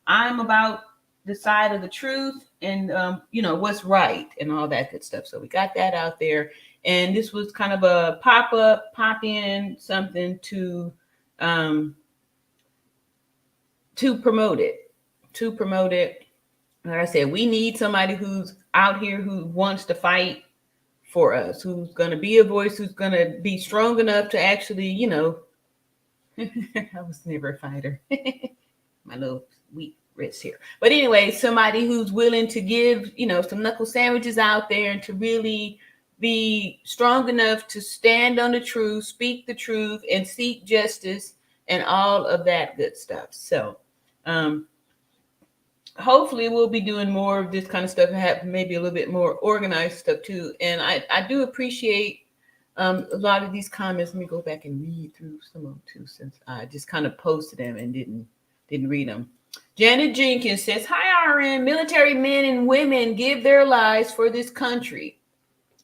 S2: I'm about the side of the truth and what's right and all that good stuff. So we got that out there, and this was kind of a pop in something to promote it. Like I said, we need somebody who's out here who wants to fight for us, who's going to be a voice, who's going to be strong enough to actually, I was never a fighter. My little weak wrist here. But anyway, somebody who's willing to give, some knuckle sandwiches out there and to really be strong enough to stand on the truth, speak the truth, and seek justice and all of that good stuff. So, hopefully we'll be doing more of this kind of stuff and have maybe a little bit more organized stuff too. And I do appreciate a lot of these comments. Let me go back and read through some of them too, since I just kind of posted them and didn't read them. Janet Jenkins says, "Hi, RN. Military men and women give their lives for this country.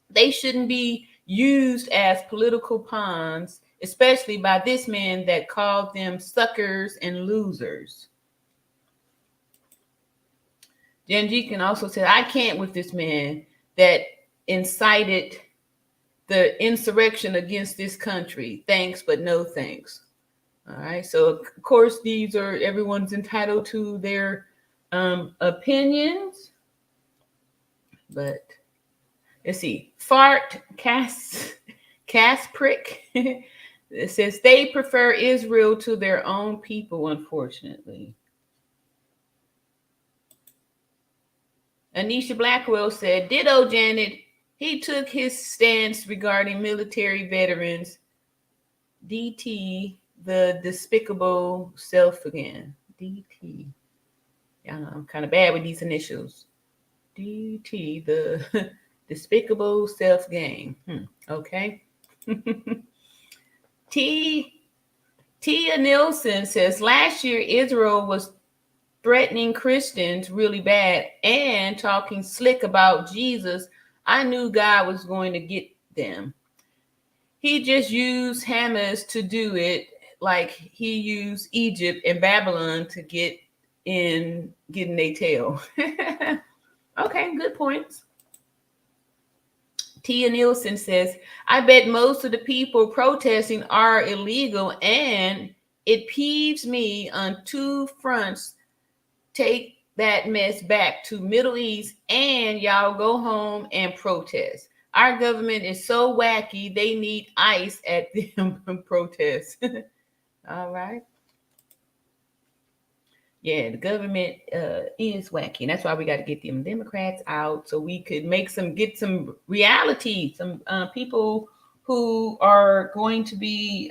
S2: They shouldn't be used as political pawns, especially by this man that called them suckers and losers." Jen Jenkins also said, "I can't with this man that incited the insurrection against this country. Thanks, but no thanks." All right. So, of course, everyone's entitled to their opinions, but let's see. Fart Casprick. It says they prefer Israel to their own people, unfortunately. Anisha Blackwell said, ditto, Janet. He took his stance regarding military veterans. DT, the despicable self again. DT. Yeah, I'm kind of bad with these initials. DT, the despicable self gang. Okay. Tia Nielsen says last year Israel was threatening Christians really bad and talking slick about Jesus. I knew God was going to get them. He just used Hamas to do it, like he used Egypt and Babylon to get in getting their tail. Okay, good points. Tia Nielsen says, I bet most of the people protesting are illegal, and it peeves me on two fronts. Take that mess back to Middle East and y'all go home and protest. Our government is so wacky, they need ICE at them protests. All right. Yeah, the government is wacky. And that's why we got to get them Democrats out so we could get some reality, some people who are going to be,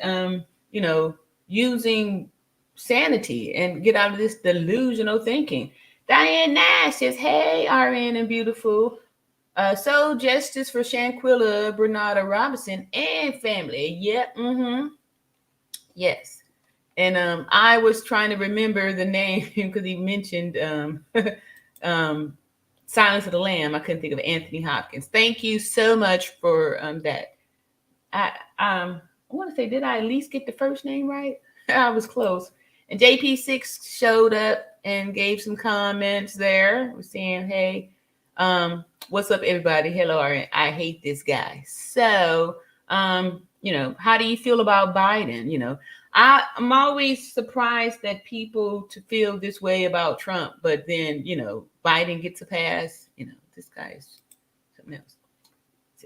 S2: using sanity and get out of this delusional thinking. Diane Nash says, hey, RN and beautiful. So justice for Shanquilla Bernarda Robinson and family. Yep. Yes. And I was trying to remember the name because he mentioned Silence of the Lamb. I couldn't think of Anthony Hopkins. Thank you so much for that. I want to say, did I at least get the first name right? I was close. And JP6 showed up and gave some comments there. We're saying, hey, what's up, everybody? Hello, I hate this guy. So, how do you feel about Biden? I'm always surprised that people to feel this way about Trump, but then, Biden gets a pass. This guy is something else.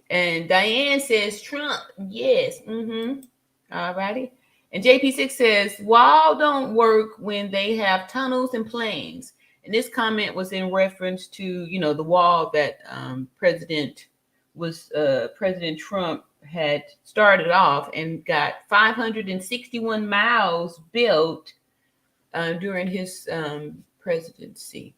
S2: And Diane says, Trump, yes. All righty. And JP6 says, wall don't work when they have tunnels and planes. And this comment was in reference to, the wall that President Trump had started off and got 561 miles built during his presidency.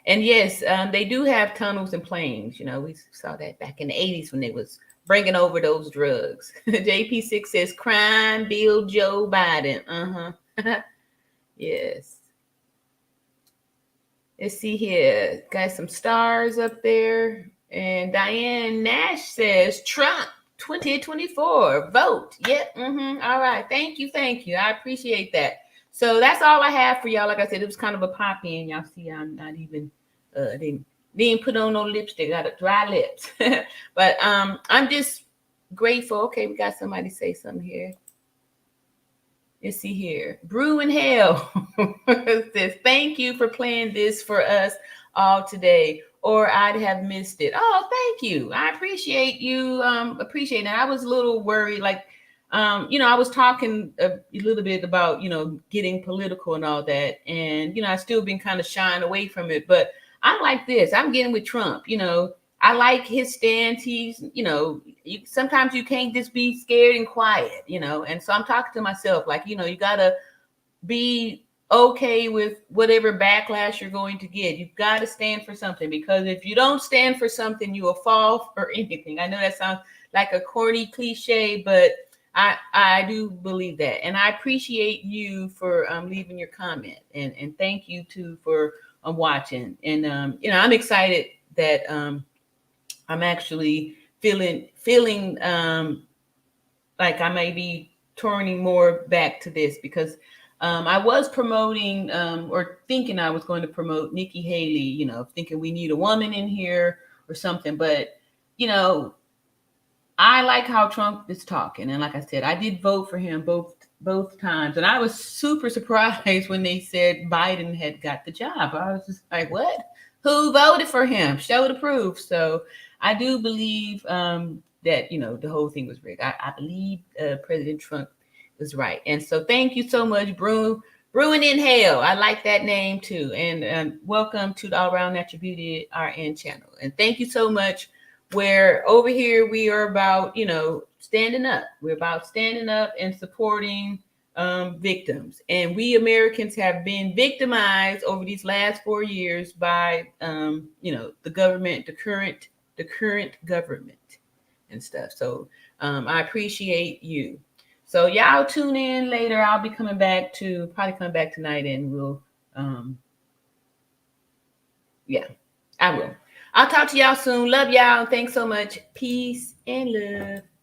S2: And yes, they do have tunnels and planes. We saw that back in the 80s when they was bringing over those drugs. JP6 says, crime bill Joe Biden. Yes. Let's see here. Got some stars up there. And Diane Nash says, Trump 2024, vote. Yep. All right. Thank you. I appreciate that. So that's all I have for y'all. Like I said, it was kind of a pop in. Y'all see, I'm not even, didn't put on no lipstick. Got a dry lips. But I'm just grateful. Okay, we got somebody say something here. Let's see here. Brew in Hell says, thank you for playing this for us all today, or I'd have missed it. Oh, thank you. I appreciate you. Appreciate that. I was a little worried, like, I was talking a little bit about, getting political and all that. And, I still been kind of shying away from it. But I'm like this. I'm getting with Trump, I like his stance. He's, sometimes you can't just be scared and quiet, and so I'm talking to myself, like, you got to be okay with whatever backlash you're going to get. You've got to stand for something, because if you don't stand for something, you will fall for anything. I know that sounds like a corny cliche, but I do believe that. And I appreciate you for leaving your comment, and thank you too for watching. And, I'm excited that I'm actually feeling like I may be turning more back to this, because I was promoting or thinking I was going to promote Nikki Haley, thinking we need a woman in here or something. But, I like how Trump is talking. And like I said, I did vote for him both both times. And I was super surprised when they said Biden had got the job. I was just like, what? Who voted for him? Show the proof. So I do believe that, the whole thing was rigged. I believe President Trump was right. And so thank you so much, Brewing in Hell. I like that name too. And welcome to the All Around Natural Beauty RN channel. And thank you so much. Where over here we are about, standing up. We're about standing up and supporting victims. And we Americans have been victimized over these last 4 years by, the government, the current government and stuff. So I appreciate you. So y'all tune in later. I'll be coming back probably come back tonight, and we'll, yeah, I will. I'll talk to y'all soon. Love y'all. Thanks so much. Peace and love.